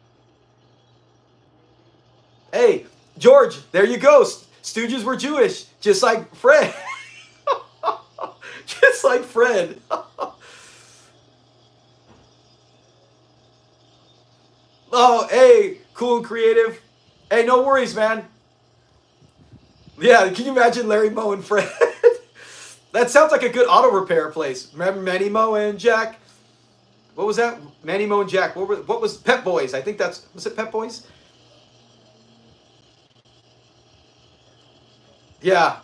Hey, George, there you go. Stooges were Jewish, just like Fred. Just like Fred. Oh, hey, cool and creative. Hey, no worries, man. Yeah, can you imagine Larry, Moe, and Fred? That sounds like a good auto repair place. Remember Manny, Moe, and Jack? What was that? Manny, Moe, and Jack. What was Pep Boys? I think was it Pep Boys? Yeah.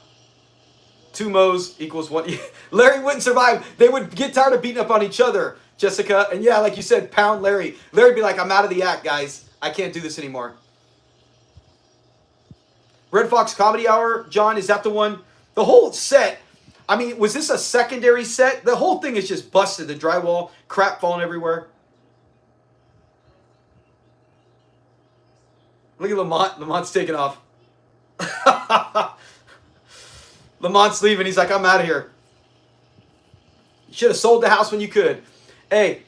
2 Mo's equals 1. Larry wouldn't survive. They would get tired of beating up on each other, Jessica. And yeah, like you said, pound Larry. Larry'd be like, I'm out of the act, guys. I can't do this anymore. Red Fox Comedy Hour, John, is that the one? The whole set, I mean, was this a secondary set? The whole thing is just busted. The drywall, crap falling everywhere. Look at Lamont. Lamont's taking off. Lamont's leaving. He's like, I'm out of here. You should have sold the house when you could. Hey.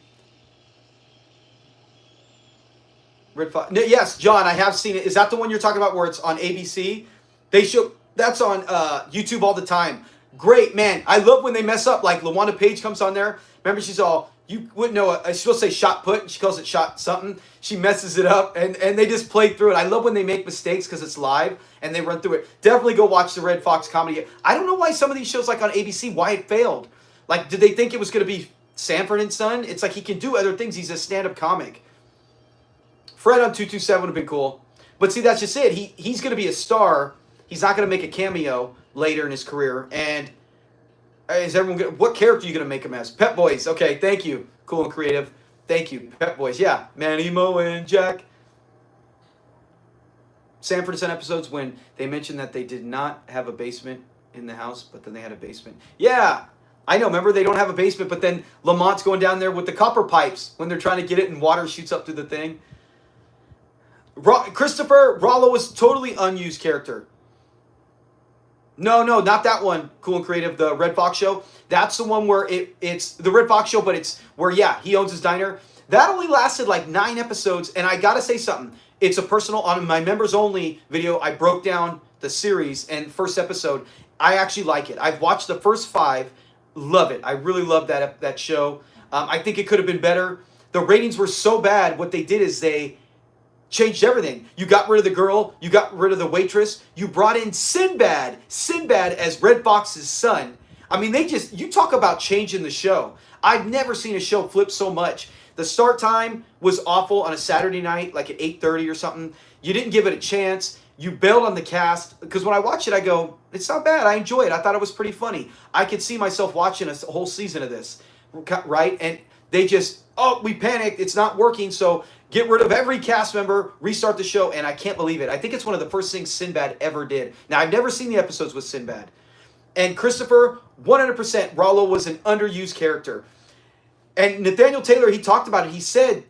Red Fox. Yes, John, I have seen it. Is that the one you're talking about where it's on ABC? That's on YouTube all the time. Great, man. I love when they mess up. Like LaWanda Page comes on there. Remember, she's all, you wouldn't know. She's supposed to say shot put, and she calls it shot something. She messes it up, and they just play through it. I love when they make mistakes because it's live, and they run through it. Definitely go watch the Red Fox Comedy. I don't know why some of these shows, like on ABC, why it failed. Like, did they think it was going to be Sanford and Son? It's like he can do other things. He's a stand-up comic. Fred on 227 would have been cool. But see, that's just it. He's going to be a star. He's not going to make a cameo later in his career. And is everyone gonna, what character are you going to make him as? Pep Boys. Okay, thank you. Cool and creative. Thank you. Pep Boys. Yeah. Manny, Moe, and Jack. Sanford and Son episodes when they mentioned that they did not have a basement in the house, but then they had a basement. Yeah, I know. Remember, they don't have a basement, but then Lamont's going down there with the copper pipes when they're trying to get it, and water shoots up through the thing. Christopher Rollo was totally unused character. No, not that one. Cool and Creative, the Red Fox show. That's the one where it's the Red Fox show, but it's where, yeah, he owns his diner. That only lasted like 9 episodes, and I gotta say something. It's a personal, on my members only video, I broke down the series and first episode. I actually like it. I've watched the first 5, love it. I really love that show. I think it could have been better. The ratings were so bad, what they did is they changed everything. You got rid of the girl, you got rid of the waitress, you brought in Sinbad as Red Fox's son. I mean, you talk about changing the show. I've never seen a show flip so much. The start time was awful on a Saturday night, like at 8:30 or something. You didn't give it a chance. You bailed on the cast. Because when I watch it, I go, it's not bad. I enjoy it. I thought it was pretty funny. I could see myself watching a whole season of this, right? And they just, we panicked. It's not working, so get rid of every cast member, restart the show, and I can't believe it. I think it's one of the first things Sinbad ever did. Now, I've never seen the episodes with Sinbad. And Christopher, 100%, Rollo was an underused character. And Nathaniel Taylor, he talked about it. He said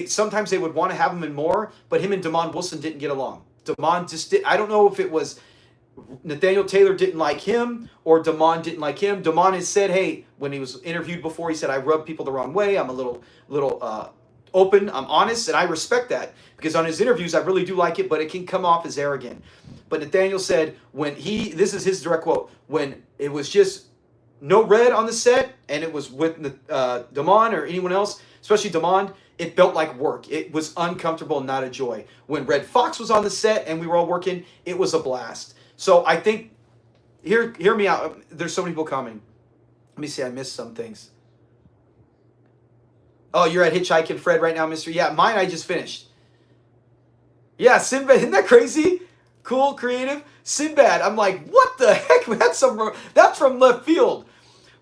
sometimes they would want to have him in more, but him and Damon Wilson didn't get along. Damon just did. I don't know if it was Nathaniel Taylor didn't like him or Damon didn't like him. Damon has said, hey, when he was interviewed before, he said, I rub people the wrong way. I'm a little open, I'm honest, and I respect that because on his interviews I really do like it, but it can come off as arrogant. But Nathaniel said this is his direct quote, when it was just no red on the set and it was with Damon or anyone else, especially Damon, it felt like work. It was uncomfortable, not a joy. When Red Fox was on the set and we were all working, it was a blast. So I think, hear me out. There's so many people coming. Let me see, I missed some things. Oh, you're at Hitchhiking Fred right now, Mr. Yeah, mine I just finished. Yeah, Sinbad, isn't that crazy? Cool, creative. Sinbad, I'm like, what the heck? That's from left field.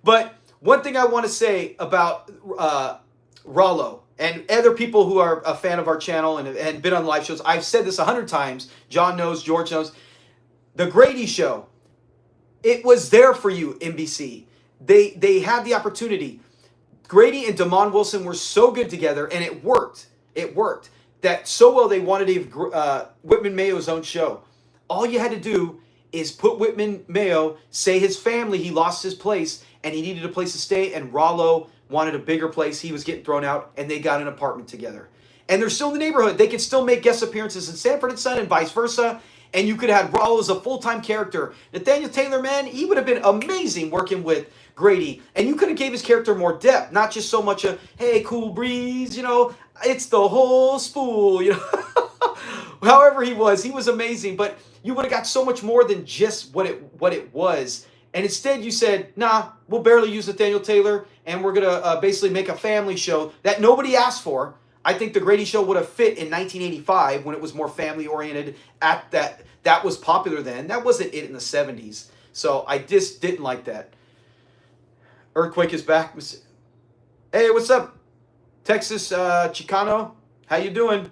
But one thing I want to say about Rollo and other people who are a fan of our channel and been on live shows, I've said this 100 times. John knows, George knows. The Grady Show, it was there for you, NBC. They had the opportunity. Grady and Damon Wilson were so good together, and it worked. It worked. That so well they wanted to give Whitman Mayo's own show. All you had to do is put Whitman Mayo, say his family, he lost his place, and he needed a place to stay, and Rollo wanted a bigger place. He was getting thrown out, and they got an apartment together. And they're still in the neighborhood. They could still make guest appearances in Sanford and Son and vice versa, and you could have Rollo as a full-time character. Nathaniel Taylor, man, he would have been amazing working with Grady. And you could have gave his character more depth, not just so much a, hey, cool breeze, it's the whole spool, However he was amazing, but you would have got so much more than just what it was. And instead you said, nah, we'll barely use Nathaniel Taylor, and we're going to basically make a family show that nobody asked for. I think the Grady Show would have fit in 1985 when it was more family-oriented. That was popular then. That wasn't it in the 70s. So I just didn't like that. Earthquake is back. Hey, what's up? Texas Chicano, how you doing?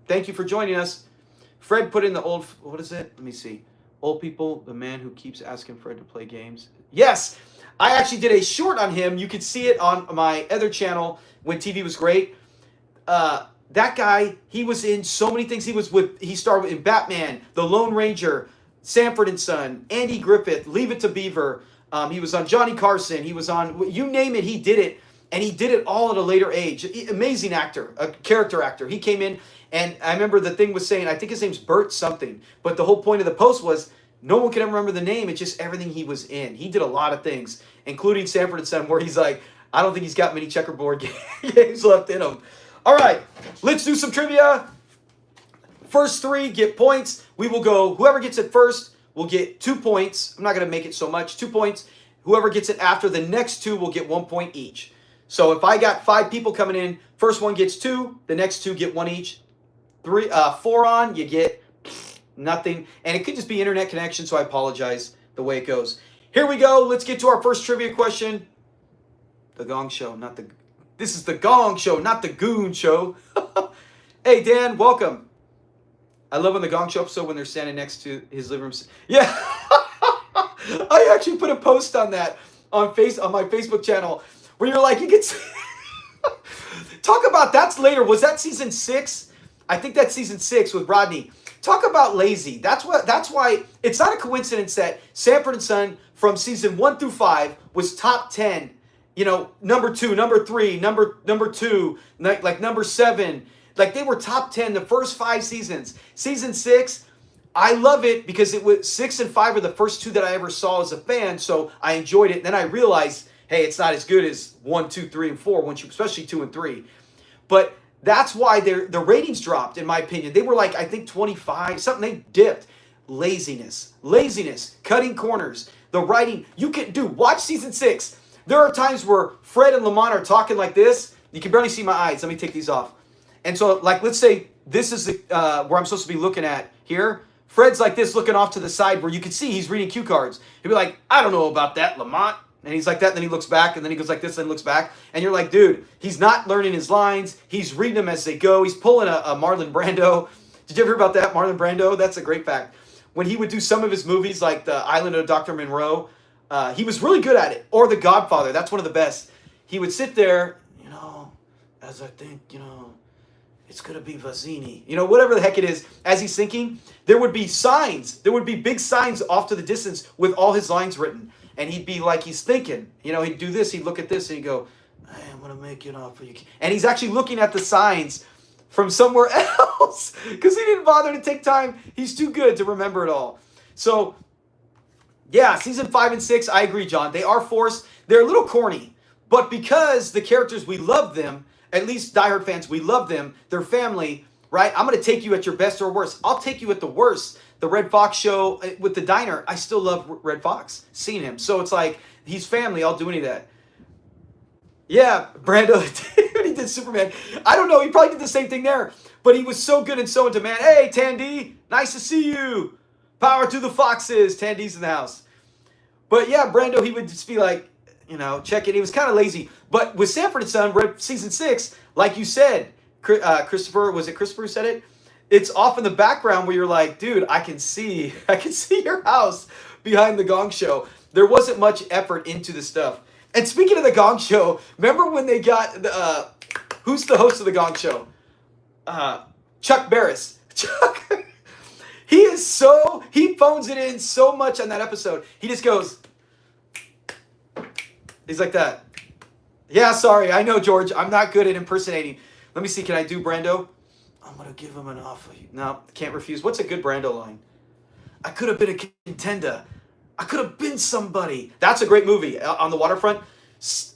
Thank you for joining us. Fred put in the old, what is it? Let me see. Old people, the man who keeps asking Fred to play games. Yes, I actually did a short on him. You could see it on my other channel when TV was great. That guy, he was in so many things. He started in Batman, The Lone Ranger, Sanford and Son, Andy Griffith, Leave It to Beaver. He was on Johnny Carson. He was on, you name it, he did it. And he did it all at a later age. Amazing actor, a character actor. He came in, and I remember the thing was saying, I think his name's Bert something. But the whole point of the post was, no one can ever remember the name. It's just everything he was in. He did a lot of things, including Sanford and Son, where he's like, I don't think he's got many checkerboard games left in him. All right, let's do some trivia. First 3 get points. We will go, whoever gets it first will get 2 points. I'm not going to make it so much. 2 points. Whoever gets it after the next 2 will get 1 point each. So if I got 5 people coming in, first one gets 2, the next 2 get 1 each. 4 on, you get nothing. And it could just be internet connection, so I apologize the way it goes. Here we go. Let's get to our first trivia question. The Gong Show, not the... This is the Gong Show, not the Goon Show. Hey, Dan, welcome. I love on the Gong Show episode when they're standing next to his living room. Yeah. I actually put a post on that on my Facebook channel where you're like, you can talk about that's later. Was that season 6? I think that's season 6 with Rodney. Talk about lazy. That's why it's not a coincidence that Sanford and Son from season 1 through 5 was top 10. You know, number 2, number 3, number 2, like number 7. Like they were top 10 the first 5 seasons. Season 6, I love it because it was 6 and 5 are the first 2 that I ever saw as a fan, so I enjoyed it. And then I realized, hey, it's not as good as 1, 2, 3, and 4, once you, especially 2 and 3. But that's why the ratings dropped, in my opinion. They were like, I think 25, something. They dipped. Laziness, cutting corners, the writing. You can watch season 6. There are times where Fred and Lamont are talking like this. You can barely see my eyes. Let me take these off. And so, like, let's say this is where I'm supposed to be looking at here. Fred's like this, looking off to the side where you can see he's reading cue cards. He'll be like, I don't know about that, Lamont. And he's like that, and then he looks back, and then he goes like this, and looks back. And you're like, dude, he's not learning his lines. He's reading them as they go. He's pulling a Marlon Brando. Did you ever hear about that, Marlon Brando? That's a great fact. When he would do some of his movies, like The Island of Dr. Monroe, he was really good at it. Or The Godfather, that's one of the best. He would sit there, as I think, it's going to be Vazzini. Whatever the heck it is, as he's thinking, there would be signs. There would be big signs off to the distance with all his lines written. And he'd be like, he's thinking. He'd do this, he'd look at this, and he'd go, hey, I'm going to make it off for you. And he's actually looking at the signs from somewhere else because he didn't bother to take time. He's too good to remember it all. So, yeah, season 5 and 6, I agree, John. They are forced. They're a little corny. But because the characters, we love them, at least diehard fans, we love them, their family, right? I'm going to take you at your best or worst. I'll take you at the worst. The Red Fox show with the diner, I still love Red Fox, seeing him. So it's like, he's family, I'll do any of that. Yeah, Brando, he did Superman. I don't know, he probably did the same thing there. But he was so good and so in demand. Hey, Tandy, nice to see you. Power to the Foxes. Tandy's in the house. But yeah, Brando, he would just be like, check it. He was kind of lazy. But with Sanford and Son, season 6, like you said, Christopher, was it Christopher who said it? It's off in the background where you're like, dude, I can see your house behind the Gong Show. There wasn't much effort into the stuff. And speaking of the Gong Show, remember when they got who's the host of the Gong Show? Chuck Barris. He phones it in so much on that episode. He just goes, he's like that. Yeah, sorry, I know, George. I'm not good at impersonating. Let me see, can I do Brando? I'm going to give him an offer. No, can't refuse. What's a good Brando line? I could have been a contender. I could have been somebody. That's a great movie. On the Waterfront.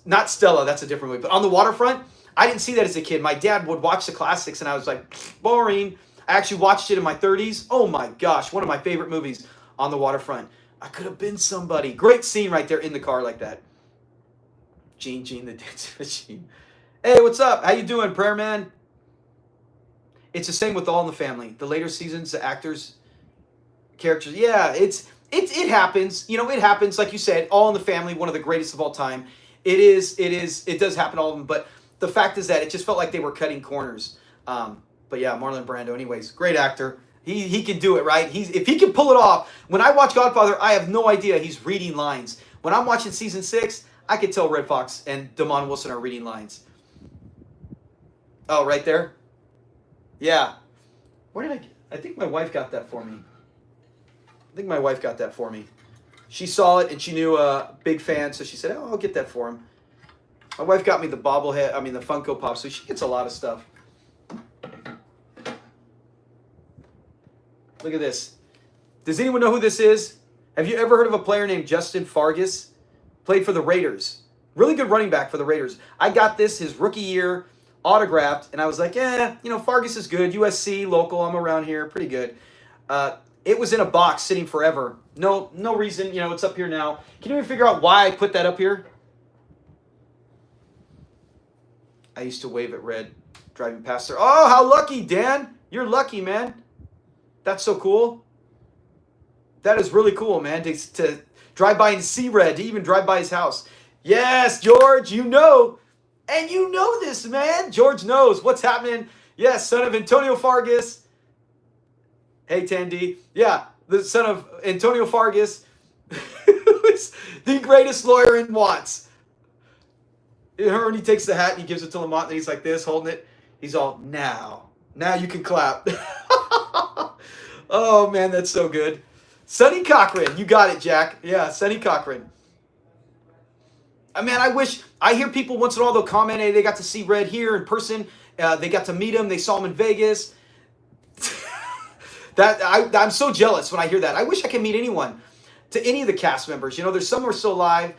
Not Stella, that's a different movie. But On the Waterfront, I didn't see that as a kid. My dad would watch the classics, and I was like, boring. I actually watched it in my 30s. Oh my gosh, one of my favorite movies, On the Waterfront. I could have been somebody. Great scene right there in the car like that. Gene, the dancing machine. Hey, what's up? How you doing, Prayer Man? It's the same with All in the Family. The later seasons, the actors, characters. Yeah, it happens. It happens. Like you said, All in the Family, one of the greatest of all time. It does happen, all of them. But the fact is that it just felt like they were cutting corners. But yeah, Marlon Brando. Anyways, great actor. He can do it, right? If he can pull it off. When I watch Godfather, I have no idea he's reading lines. When I'm watching season 6, I could tell Red Fox and Damon Wilson are reading lines. Oh, right there. Yeah. Where did I think my wife got that for me. She saw it and she knew a big fan, so she said, oh, I'll get that for him. My wife got me the the Funko Pop, so she gets a lot of stuff. Look at this. Does anyone know who this is? Have you ever heard of a player named Justin Fargas? Played for the Raiders. Really good running back for the Raiders. I got this his rookie year, autographed, and I was like, Fargas is good. USC, local, I'm around here, pretty good. It was in a box sitting forever. No reason, it's up here now. Can you even figure out why I put that up here? I used to wave at Red driving past her. Oh, how lucky, Dan. You're lucky, man. That's so cool. That is really cool, man, to drive by and see Red, to even drive by his house. Yes, George, you know. And you know this, man. George knows what's happening. Yes, son of Antonio Fargas. Hey, Tandy. Yeah, the son of Antonio Fargas. Who's the greatest lawyer in Watts? Her, and he takes the hat and he gives it to Lamont, and he's like this, holding it. He's all, now you can clap. Oh, man, that's so good. Sonny Cochran, you got it, Jack. Yeah, Sonny Cochran. Man, I hear people once in a while, they'll comment, hey, they got to see Red here in person. They got to meet him. They saw him in Vegas. I'm so jealous when I hear that. I wish I could meet anyone, to any of the cast members. You know, there's some who are still alive.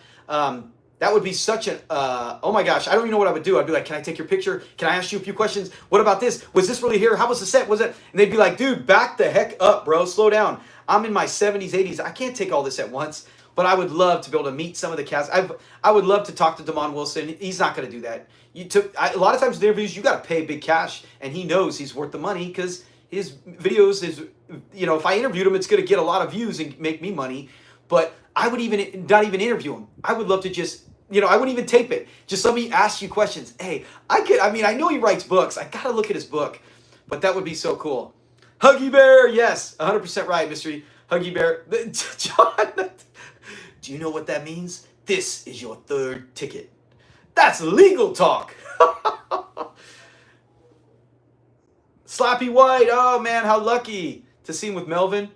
That would be such an, oh my gosh, I don't even know what I would do. I'd be like, can I take your picture? Can I ask you a few questions? What about this? Was this really here? How was the set? Was it? And they'd be like, dude, back the heck up, bro. Slow down. I'm in my 70s, 80s. I can't take all this at once. But I would love to be able to meet some of the cast. I would love to talk to Damon Wilson. He's not going to do that. A lot of times in interviews, you got to pay big cash, and he knows he's worth the money because his videos is, you know, if I interviewed him, it's going to get a lot of views and make me money. But I would not even interview him. I would love to just, you know, I wouldn't even tape it. Just let me ask you questions. Hey, I know he writes books. I got to look at his book. But that would be so cool. Huggy Bear, yes, 100% right, Mystery. Huggy Bear. John, do you know what that means? This is your third ticket. That's legal talk. Slappy White, oh man, how lucky to see him with Melvin.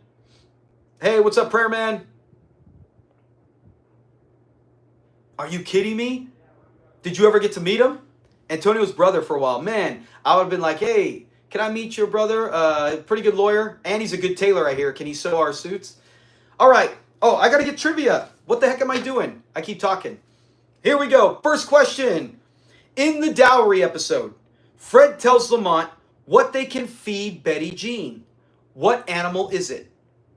Hey, what's up, Prayer Man? Are you kidding me? Did you ever get to meet him? Antonio's brother for a while. Man, I would have been like, hey, can I meet your brother? Pretty good lawyer. And he's a good tailor, I hear. Can he sew our suits? All right. Oh, I got to get trivia. What the heck am I doing? I keep talking. Here we go. First question. In the dowry episode, Fred tells Lamont what they can feed Betty Jean. What animal is it?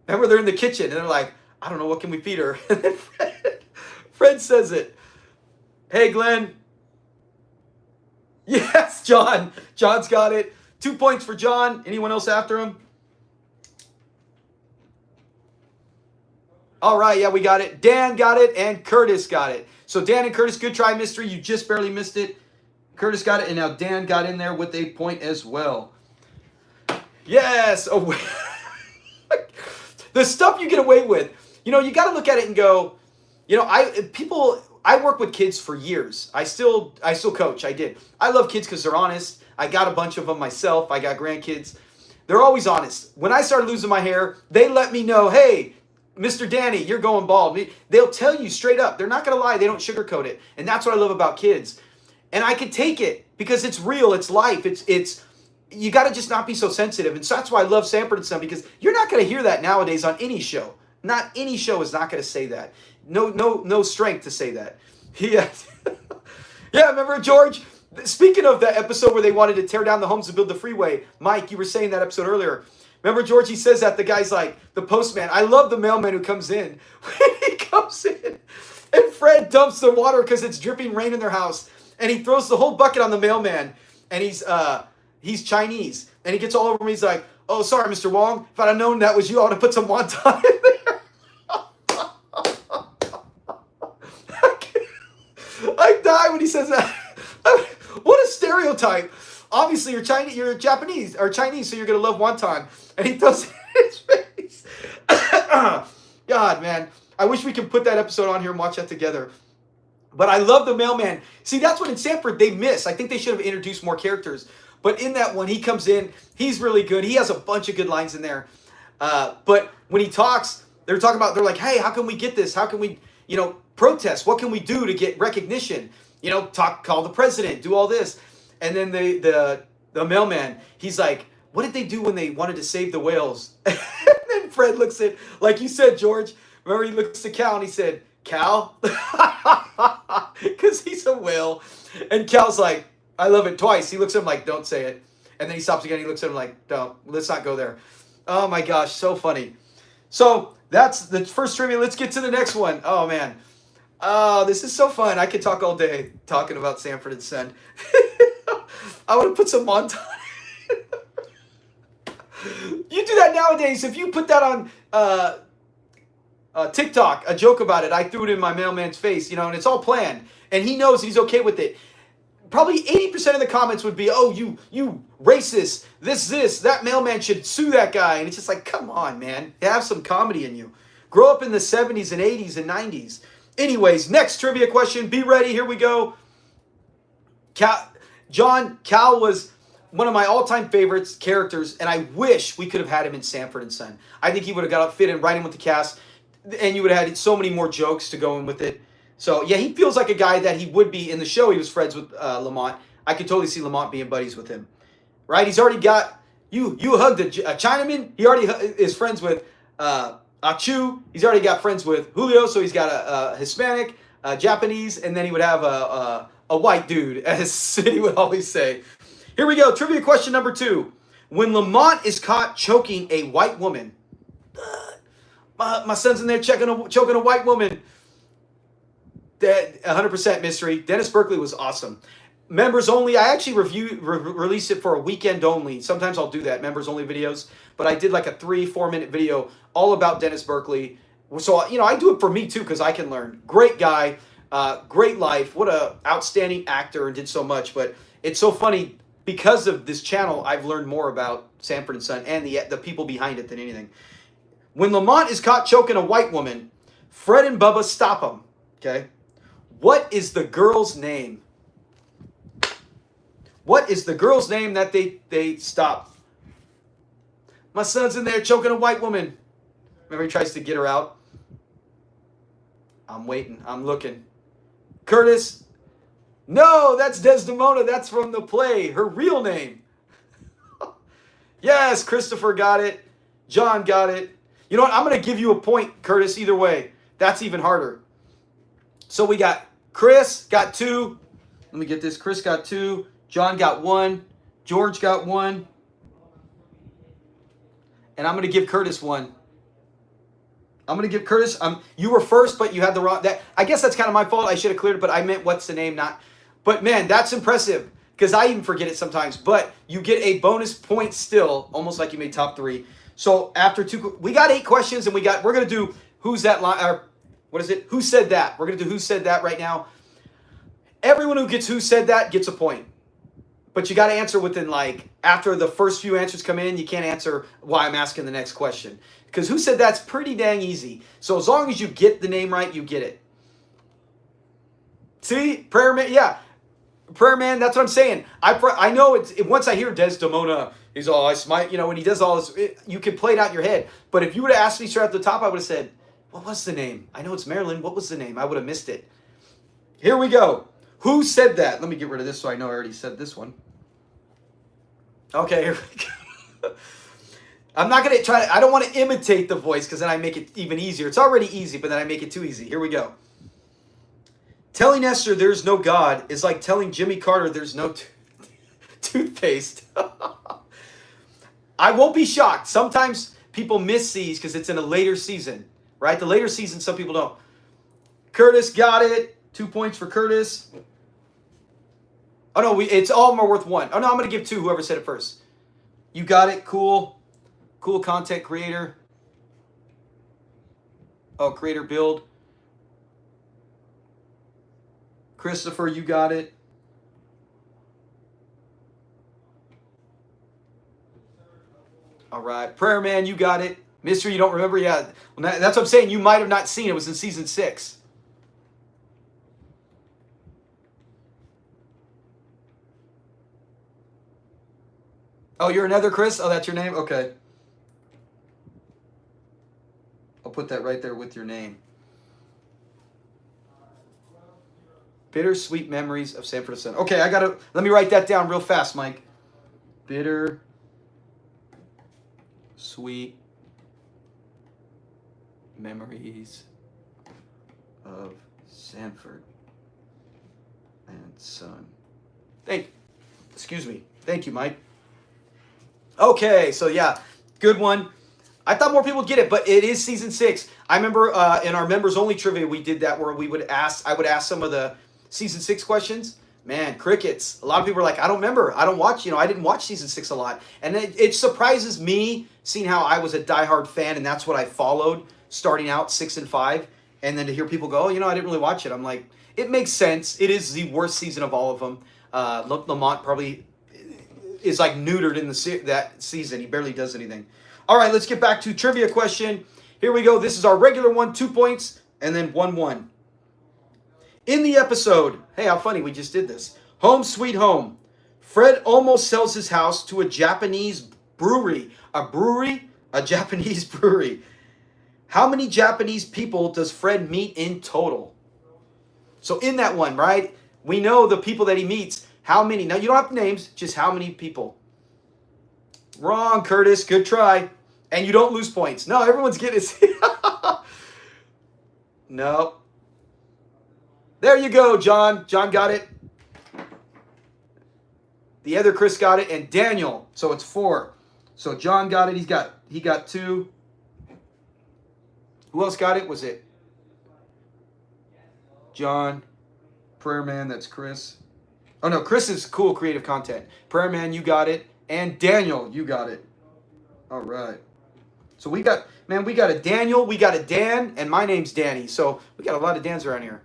Remember, they're in the kitchen, and they're like, I don't know, what can we feed her? And then Fred says it. Hey, Glenn. Yes, John. John's got it. 2 points for John. Anyone else after him? All right, yeah, we got it. Dan got it, and Curtis got it. So Dan and Curtis, good try, Mystery. You just barely missed it. Curtis got it, and now Dan got in there with a point as well. Yes. Oh, the stuff you get away with. You know, you got to look at it and go, you know, I work with kids for years. I still coach. I did. I love kids because they're honest. I got a bunch of them myself. I got grandkids. They're always honest. When I started losing my hair, they let me know, hey, Mr. Danny, you're going bald. They'll tell you straight up. They're not going to lie. They don't sugarcoat it. And that's what I love about kids. And I can take it because it's real. It's life. It's you got to just not be so sensitive. And so that's why I love Sanford and Son, because you're not going to hear that nowadays on any show. Not any show is not going to say that. No strength to say that. Yeah. Yeah, remember, George? Speaking of that episode where they wanted to tear down the homes and build the freeway, Mike, you were saying that episode earlier. Remember, George, he says that the guy's like, the postman. I love the mailman who comes in. When he comes in, and Fred dumps the water because it's dripping rain in their house, and he throws the whole bucket on the mailman, and he's Chinese, and he gets all over me. He's like, oh, sorry, Mr. Wong. If I'd have known that was you, I would have put some wonton in there. I die when he says that. What a stereotype. Obviously, you're Japanese or Chinese, so you're going to love wonton. And he throws it in his face. God, man. I wish we could put that episode on here and watch that together. But I love the mailman. See, that's what in Sanford they miss. I think they should have introduced more characters. But in that one, he comes in. He's really good. He has a bunch of good lines in there. But when he talks, they're like, hey, how can we get this? How can we, protest? What can we do to get recognition? Call the president, do all this. And then the mailman, he's like, what did they do when they wanted to save the whales? And then Fred looks at, like you said, George, remember he looks at Cal and he said, Cal? Because he's a whale. And Cal's like, I love it, twice. He looks at him like, don't say it. And then he stops again. He looks at him like, don't, let's not go there. Oh my gosh, so funny. So that's the first trivia. Let's get to the next one. Oh man. Oh, this is so fun. I could talk all day talking about Sanford and Son. I would have put some wonton. You do that nowadays. If you put that on TikTok, a joke about it, I threw it in my mailman's face, and it's all planned. And he knows he's okay with it. Probably 80% of the comments would be, oh, you racist, this, that mailman should sue that guy. And it's just like, come on, man. Have some comedy in you. Grow up in the 70s and 80s and 90s. Anyways, next trivia question. Be ready. Here we go. Cal was one of my all-time favorites characters, and I wish we could have had him in Sanford and Son. I think he would have got fit in right in with the cast, and you would have had so many more jokes to go in with it. So, yeah, he feels like a guy that he would be in the show. He was friends with Lamont. I could totally see Lamont being buddies with him. Right? He's already got... You hugged a Chinaman. He already is friends with Achu. He's already got friends with Julio, so he's got a Hispanic, Japanese, and then he would have a white dude, as he would always say. Here we go. Trivia question number 2. When Lamont is caught choking a white woman... my son's in there choking a white woman. That 100% mystery. Dennis Berkeley was awesome. Members only. I actually released it for a weekend only. Sometimes I'll do that, members only videos. But I did like a 3-4 minute video all about Dennis Berkeley. So, I do it for me too because I can learn. Great guy. Great life. What a outstanding actor and did so much. But it's so funny because of this channel, I've learned more about Sanford and Son and the people behind it than anything. When Lamont is caught choking a white woman, Fred and Bubba stop him. Okay? What is the girl's name? What is the girl's name that they stop? My son's in there choking a white woman. Remember he tries to get her out? I'm waiting. I'm looking. Curtis? No, that's Desdemona. That's from the play. Her real name. Yes, Christopher got it. John got it. You know what? I'm going to give you a point, Curtis, either way. That's even harder. So we got Chris got 2. Let me get this. Chris got 2. John got 1. George got 1. And I'm going to give Curtis 1. I'm going to give Curtis... you were first, but you had the wrong... I guess that's kind of my fault. I should have cleared it, but I meant what's the name, not... But, man, that's impressive. Because I even forget it sometimes. But you get a bonus point still. Almost like you made top 3. So, after 2... We got 8 questions, and we're going to do... Who's that line... What is it? Who said that? We're going to do Who Said That right now. Everyone who gets Who Said That gets a point. But you got to answer within, after the first few answers come in, you can't answer why I'm asking the next question. Because Who Said That's pretty dang easy. So as long as you get the name right, you get it. See? Prayer Man, yeah. Prayer Man, that's what I'm saying. I know once I hear Desdemona, he's all, I smite, when he does all this, you can play it out in your head. But if you would have asked me straight at the top, I would have said, what was the name? I know it's Marilyn. What was the name? I would have missed it. Here we go. Who said that? Let me get rid of this so I know I already said this one. Okay, here we go. I'm not going to try I don't want to imitate the voice because then I make it even easier. It's already easy, but then I make it too easy. Here we go. Telling Esther there's no God is like telling Jimmy Carter there's no toothpaste. I won't be shocked. Sometimes people miss these because it's in a later season. Right? The later season, some people don't. Curtis got it. 2 points for Curtis. Oh, no, it's all of them are worth 1. Oh, no, I'm going to give 2, whoever said it first. You got it. Cool. Cool content creator. Oh, creator build. Christopher, you got it. All right. Prayer Man, you got it. Mystery, you don't remember? Yeah. Well, that's what I'm saying. You might have not seen it. It was in season 6. Oh, you're another Chris? Oh, that's your name? Okay. I'll put that right there with your name. Bittersweet memories of Sanford and Son. Okay, let me write that down real fast, Mike. Bitter sweet memories of Sanford and Son. Excuse me. Thank you, Mike. Okay, so yeah, good one. I thought more people would get it, but it is season 6. I remember in our members only trivia we did that where I would ask some of the season 6 questions. Man, crickets. A lot of people are like, I don't remember. I don't watch, I didn't watch season 6 a lot. And it surprises me seeing how I was a diehard fan and that's what I followed starting out 6 and 5. And then to hear people go, I didn't really watch it. I'm like, it makes sense. It is the worst season of all of them. Lamont probably is like neutered in that season. He barely does anything. All right, let's get back to trivia question. Here we go. This is our regular one, 2 points, and then 1-1. In the episode, hey, how funny, we just did this. Home Sweet Home. Fred almost sells his house to a Japanese brewery. A brewery? A Japanese brewery. How many Japanese people does Fred meet in total? So in that one, right, we know the people that he meets. How many? Now, you don't have names, just how many people. Wrong, Curtis. Good try. And you don't lose points. No, everyone's getting it. No. There you go, John. John got it. The other Chris got it, and Daniel. So it's 4. So John got it. He got 2. Who else got it? Was it John? Prayer Man, that's Chris. Oh no, Chris is cool creative content. Prayer Man, you got it. And Daniel, you got it. All right. So we got a Daniel, we got a Dan, and my name's Danny. So we got a lot of Dans around here.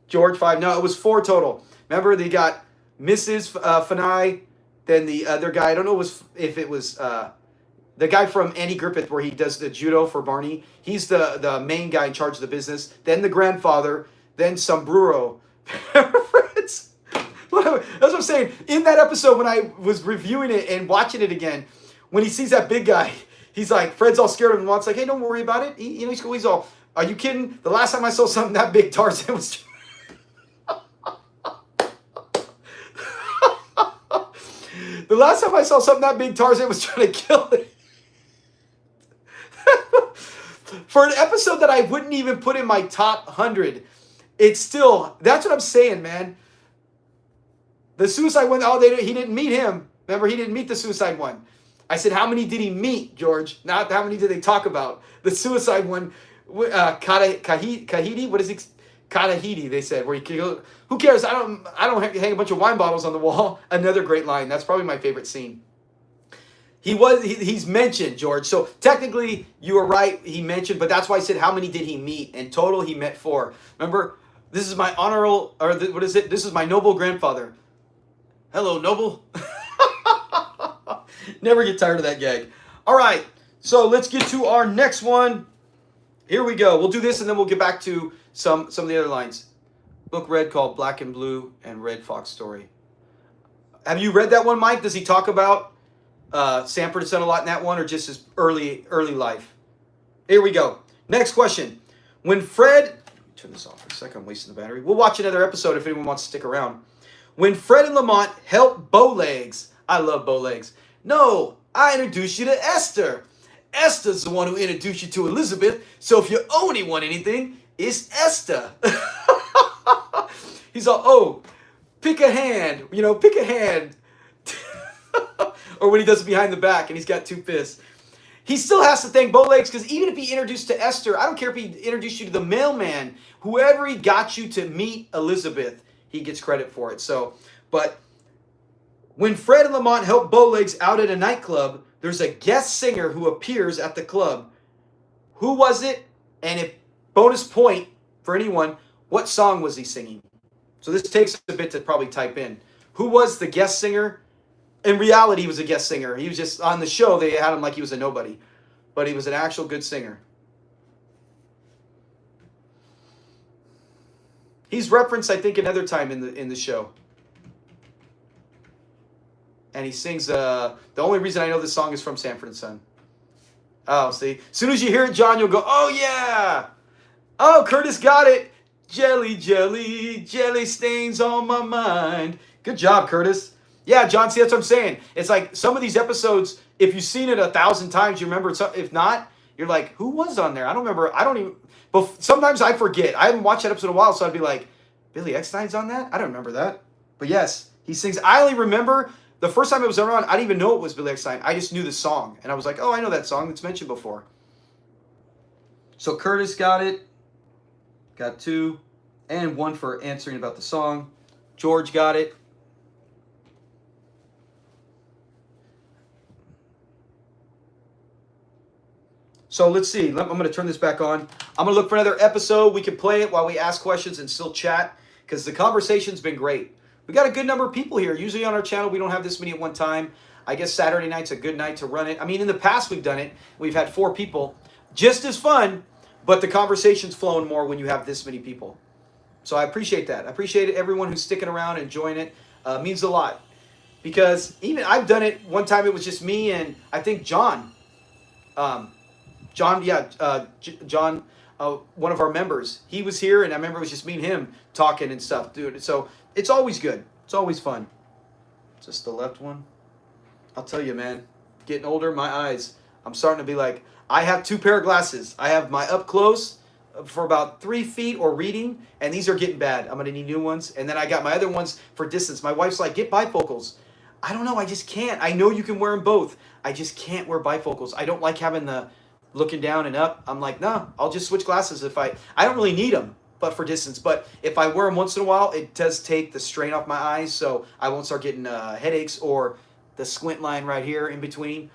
George, 5. No, it was 4 total. Remember, they got Mrs. Fanai, then the other guy. I don't know if it was the guy from Andy Griffith where he does the judo for Barney. He's the main guy in charge of the business. Then the grandfather. Then Sombrero. That's what I'm saying. In that episode, when I was reviewing it and watching it again, when he sees that big guy, he's like, Fred's all scared of him. It's like, hey, don't worry about it. He's all, are you kidding? The last time I saw something that big, Tarzan was... The last time I saw something that big, Tarzan was trying to kill it. For an episode that I wouldn't even put in my top 100, it's still, that's what I'm saying, man. The suicide one, he didn't meet him. Remember, he didn't meet the suicide one. I said, how many did he meet, George? Not how many did they talk about. The suicide one, Kahidi, what is it? Katahidi, they said, where who cares? I don't hang a bunch of wine bottles on the wall. Another great line. That's probably my favorite scene. He's mentioned, George. So technically, you were right. He mentioned, but that's why I said, how many did he meet? In total, he met 4. Remember, this is my honorable, or what is it? This is my noble grandfather. Hello, noble. Never get tired of that gag. All right, so let's get to our next one. Here we go. We'll do this, and then we'll get back to some of the other lines. Book read called Black and Blue and Red Fox Story. Have you read that one, Mike? Does he talk about Sanford and Son a lot in that one, or just his early life? Here we go. Next question. When Fred... Let me turn this off for a second. I'm wasting the battery. We'll watch another episode if anyone wants to stick around. When Fred and Lamont help Bowlegs... I love Bowlegs. No, I introduced you to Esther. Esther's the one who introduced you to Elizabeth, so if you owe anyone anything, it's Esther. He's all, oh, pick a hand, pick a hand. Or when he does it behind the back and he's got 2 fists. He still has to thank Bowlegs, because even if he introduced to Esther, I don't care if he introduced you to the mailman, whoever he got you to meet Elizabeth, he gets credit for it. So, but when Fred and Lamont help Bowlegs out at a nightclub, there's a guest singer who appears at the club. Who was it? And if bonus point for anyone, what song was he singing? So this takes a bit to probably type in. Who was the guest singer? In reality, he was a guest singer. He was just on the show. They had him like he was a nobody. But he was an actual good singer. He's referenced, I think, another time in the show. And he sings, the only reason I know this song is from Sanford and Son. Oh, see? As soon as you hear it, John, you'll go, oh, yeah. Oh, Curtis got it. Jelly, jelly, jelly stains on my mind. Good job, Curtis. Yeah, John, see, that's what I'm saying. It's like some of these episodes, if you've seen it 1,000 times, you remember it. If not, you're like, who was on there? I don't remember. I don't even, but sometimes I forget. I haven't watched that episode in a while, so I'd be like, Billy Eckstine's on that? I don't remember that. But yes, he sings. I only remember the first time it was around, I didn't even know it was Billy Eckstine. I just knew the song. And I was like, oh, I know that song. That's mentioned before. So Curtis got it. Got 2. And 1 for answering about the song. George got it. So let's see. I'm going to turn this back on. I'm going to look for another episode. We can play it while we ask questions and still chat, because the conversation's been great. We got a good number of people here. Usually on our channel, we don't have this many at one time. I guess Saturday night's a good night to run it. I mean, in the past we've done it. We've had 4 people. Just as fun, but the conversation's flowing more when you have this many people. So I appreciate that. I appreciate everyone who's sticking around and enjoying it. Means a lot. Because even I've done it, one time it was just me and I think John. John, one of our members. He was here, and I remember it was just me and him talking and stuff, dude. So it's always good. It's always fun. Is this the left one? I'll tell you, man. Getting older, my eyes. I'm starting to be like, I have 2 pair of glasses. I have my up close for about 3 feet or reading, and these are getting bad. I'm going to need new ones. And then I got my other ones for distance. My wife's like, get bifocals. I don't know. I just can't. I know you can wear them both. I just can't wear bifocals. I don't like having the looking down and up. I'm like, no, I'll just switch glasses if I don't really need them, but for distance. But if I wear them once in a while, it does take the strain off my eyes, so I won't start getting headaches or the squint line right here in between.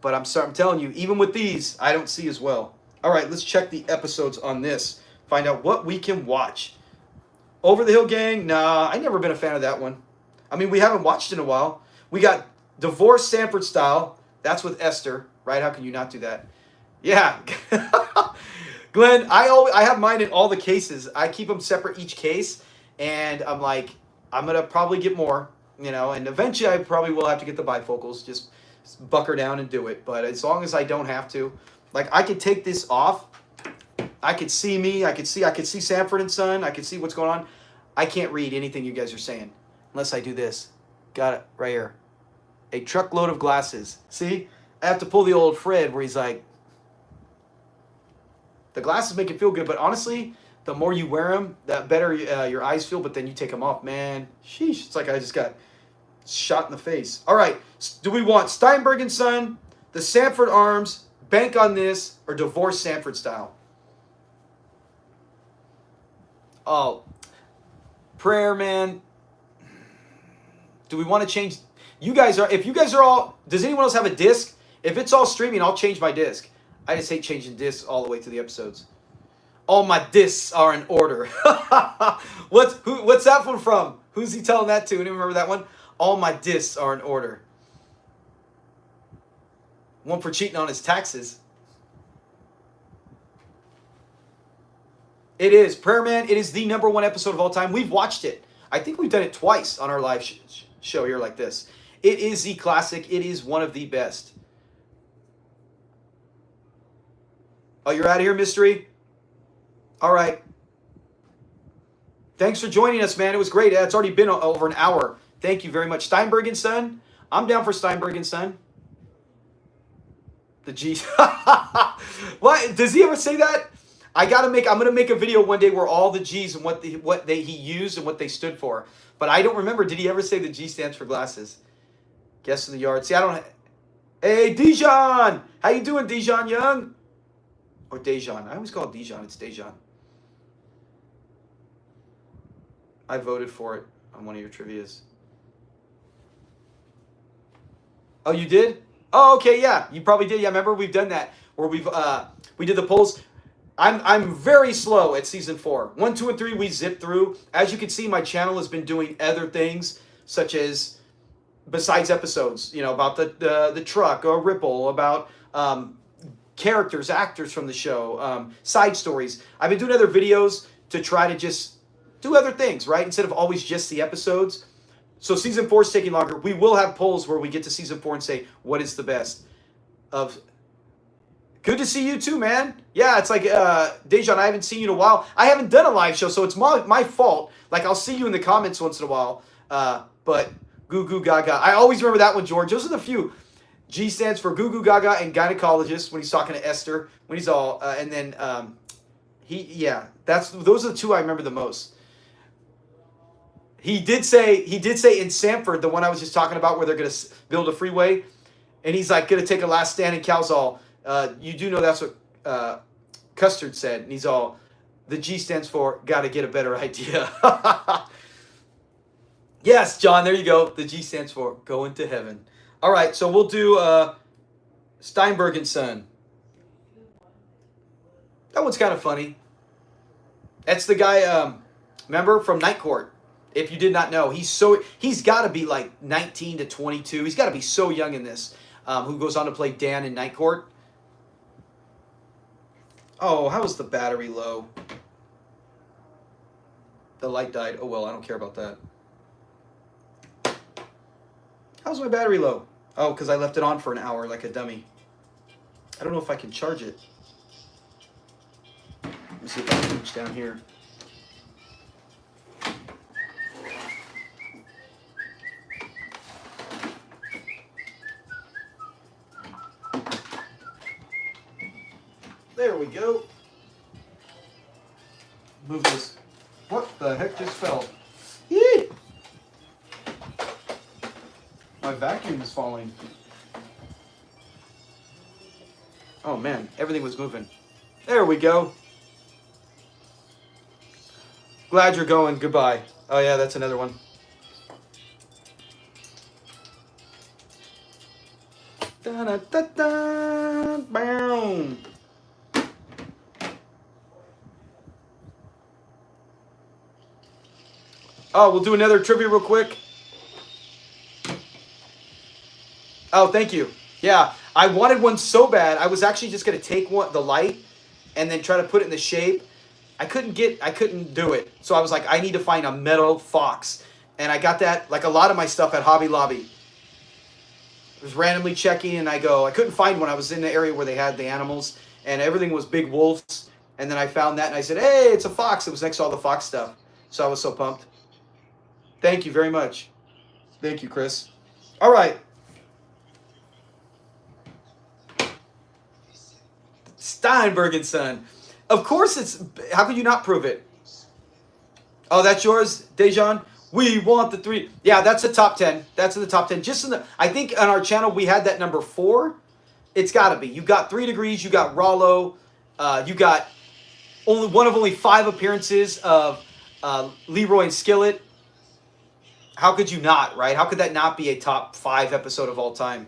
But I'm telling you, even with these, I don't see as well. All right, let's check the episodes on this. Find out what we can watch. Over the Hill Gang, nah, I never been a fan of that one. I mean, we haven't watched in a while. We got Divorce Sanford Style. That's with Esther, right? How can you not do that? Yeah. Glenn, I have mine in all the cases. I keep them separate each case, and I'm like, I'm going to probably get more, and eventually I probably will have to get the bifocals, just bucker down and do it. But as long as I don't have to, like, I could take this off. I could see me. I could see Sanford and Son. I could see what's going on. I can't read anything you guys are saying unless I do this. Got it right here. A truckload of glasses. See? I have to pull the old Fred where he's like, the glasses make it feel good, but honestly, the more you wear them, the better your eyes feel, but then you take them off, man. Sheesh. It's like I just got shot in the face. All right. Do we want Steinberg and Son, the Sanford Arms, Bank on This, or Divorce Sanford Style? Oh, prayer, man. Do we want to change? If you guys are all, does anyone else have a disc? If it's all streaming, I'll change my disc. I just hate changing discs all the way through the episodes. All my discs are in order. What's that one from? Who's he telling that to? Anyone remember that one? All my discs are in order. One for cheating on his taxes. It is. Prayer Man, it is the #1 episode of all time. We've watched it. I think we've done it twice on our live show here like this. It is the classic. It is one of the best. Oh, you're out of here, Mystery? All right. Thanks for joining us, man. It was great. It's already been over an hour. Thank you very much. Steinberg and Son. I'm down for Steinberg and Son. The G. What? Does he ever say that? I'm gonna make a video one day where all the G's and what he used and what they stood for. But I don't remember. Did he ever say the G stands for glasses? Guess in the yard. See, I don't. Hey, Dijon. How you doing, Dijon Young? Or Dejan. I always call it Dijon. It's Dejan. I voted for it on one of your trivias. Oh, you did? Oh, okay, yeah. You probably did. Yeah, remember we've done that where we did the polls. I'm very slow at season 4. 1, 2, and 3 we zipped through. As you can see, my channel has been doing other things such as besides episodes, about the truck or Ripple, about characters, actors from the show, side stories. I've been doing other videos to try to just do other things, right? Instead of always just the episodes. So season 4 is taking longer. We will have polls where we get to season 4 and say, what is the best of... Good to see you too, man. Yeah, it's like, Dejan, I haven't seen you in a while. I haven't done a live show, so it's my fault. Like, I'll see you in the comments once in a while. But goo goo gaga. I always remember that one, George. Those are the few. G stands for goo goo gaga and gynecologist when he's talking to Esther. When he's all, and then, those are the 2 I remember the most. He did say in Sanford, the one I was just talking about where they're going to build a freeway. And he's like, going to take a last stand in Cal's all. You do know that's what Custard said. And he's all, the G stands for, got to get a better idea. Yes, John, there you go. The G stands for going to heaven. All right, so we'll do Steinberg and Son. That one's kind of funny. That's the guy, remember, from Night Court. If you did not know, he's got to be like 19 to 22. He's got to be so young in this. Who goes on to play Dan in Night Court? Oh, how was the battery low? The light died. Oh well, I don't care about that. How's my battery low? Oh, because I left it on for an hour like a dummy. I don't know if I can charge it. Let me see if I can reach down here. There we go. Move this. What the heck just fell? Yee! My vacuum is falling. Oh man, everything was moving. There we go. Glad you're going. Goodbye. Oh yeah, that's another one. Da da da da. Boom. Oh, we'll do another trivia real quick. Oh, thank you. Yeah, I wanted one so bad. I was actually just gonna take the light, and then try to put it in the shape. I couldn't do it. So I was like, I need to find a metal fox, and I got that. Like a lot of my stuff at Hobby Lobby. I was randomly checking, and I couldn't find one. I was in the area where they had the animals, and everything was big wolves. And then I found that, and I said, hey, it's a fox. It was next to all the fox stuff. So I was so pumped. Thank you very much. Thank you, Chris. All right. Sanford and Son. Of course it's... How could you not prove it? Oh, that's yours, Dejan? We want the 3. Yeah, that's the top 10. That's in the top 10. Just in the... I think on our channel we had that number 4. It's got to be. You got 3 Degrees. You got Rollo. You got only 5 appearances of Leroy and Skillet. How could you not, right? How could that not be a top 5 episode of all time?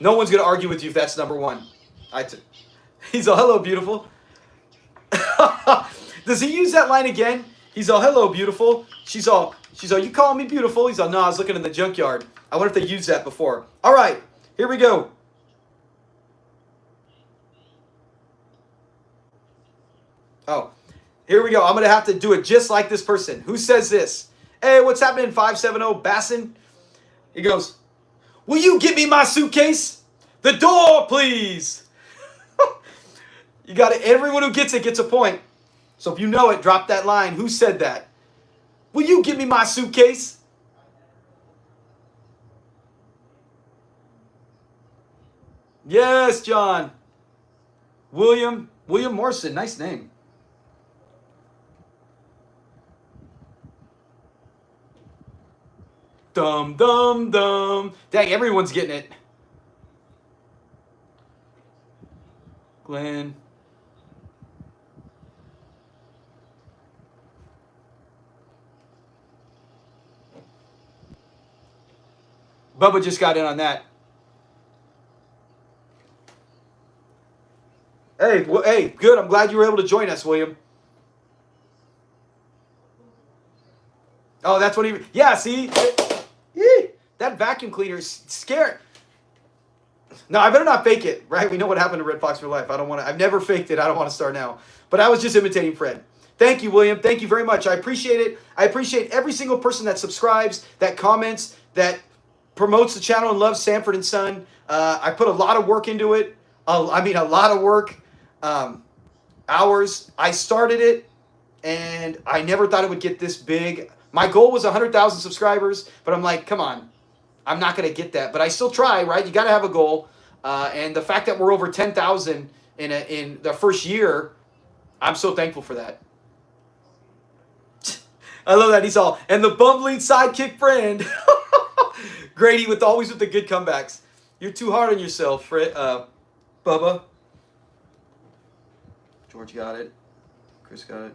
No one's going to argue with you if that's number 1. He's all, hello, beautiful. Does he use that line again? He's all, hello, beautiful. She's all, you calling me beautiful? He's all, no, I was looking in the junkyard. I wonder if they used that before. All right, here we go. Oh, here we go. I'm going to have to do it just like this person. Who says this? Hey, what's happening, 570 Bassin? He goes, will you get me my suitcase? The door, please. You got it. Everyone who gets it gets a point. So if you know it, drop that line. Who said that? Will you give me my suitcase? Yes, John. William Morrison. Nice name. Dum, dum, dum. Dang, everyone's getting it. Glenn. Bubba just got in on that. Hey, good. I'm glad you were able to join us, William. Oh, that's what he... Yeah, see? That vacuum cleaner is scared. No, I better not fake it, right? We know what happened to Red Fox for Life. I've never faked it. I don't want to start now. But I was just imitating Fred. Thank you, William. Thank you very much. I appreciate it. I appreciate every single person that subscribes, that comments, that promotes the channel and loves Sanford and Son. I put a lot of work into it. A lot of work. Hours. I started it, and I never thought it would get this big. My goal was 100,000 subscribers, but I'm like, come on. I'm not going to get that. But I still try, right? You got to have a goal. And the fact that we're over 10,000 in the first year, I'm so thankful for that. I love that. He's all, and the bumbling sidekick friend. Grady always with the good comebacks. You're too hard on yourself, Fred, Bubba. George got it. Chris got it.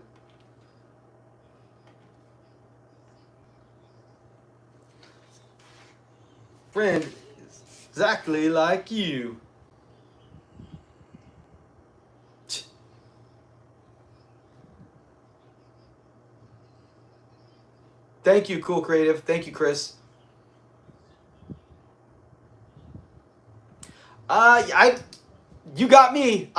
Friend, exactly like you. Thank you, Cool Creative. Thank you, Chris. I you got me.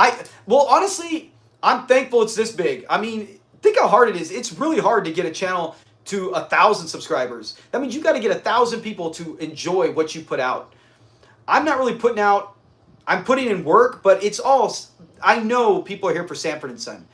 Well, honestly, I'm thankful it's this big. I mean, think how hard it is. It's really hard to get a channel to 1,000 subscribers. That means you got to get 1,000 people to enjoy what you put out. I'm not really putting out. I'm putting in work, but it's all. I know people are here for Sanford and Son.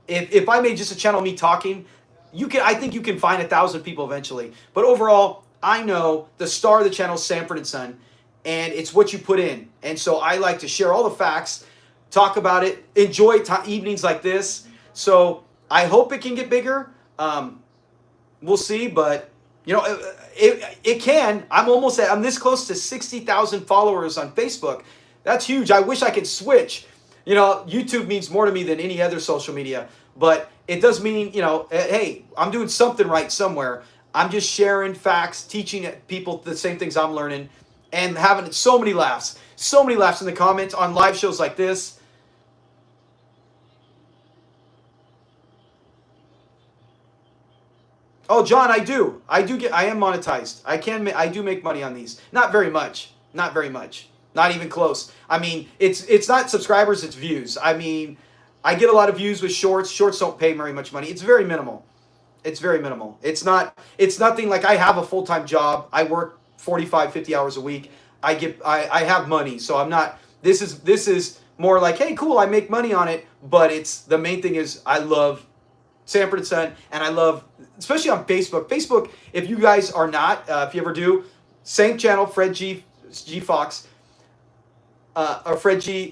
If I made just a channel of me talking, you can. I think you can find 1,000 people eventually. But overall, I know the star of the channel is Sanford and Son, and it's what you put in. And so I like to share all the facts, talk about it, enjoy evenings like this. So I hope it can get bigger. We'll see, but you know, it can. I'm this close to 60,000 followers on Facebook. That's huge. I wish I could switch. You know, YouTube means more to me than any other social media, but it does mean, you know, hey, I'm doing something right somewhere. I'm just sharing facts, teaching people the same things I'm learning, and having so many laughs in the comments on live shows like this. Oh, John, I am monetized. I do make money on these. Not very much. Not very much. Not even close. I mean, it's not subscribers, it's views. I mean, I get a lot of views with shorts. Shorts don't pay very much money. It's very minimal. It's very minimal. It's nothing like I have a full-time job. I work 45, 50 hours a week. I have money. So I'm not, this is more like, hey, cool, I make money on it. But the main thing is I love Sanford and Son, and I love, especially on Facebook. Facebook, if you guys are not, if you ever do, same channel, Fred G Fox, or Fred G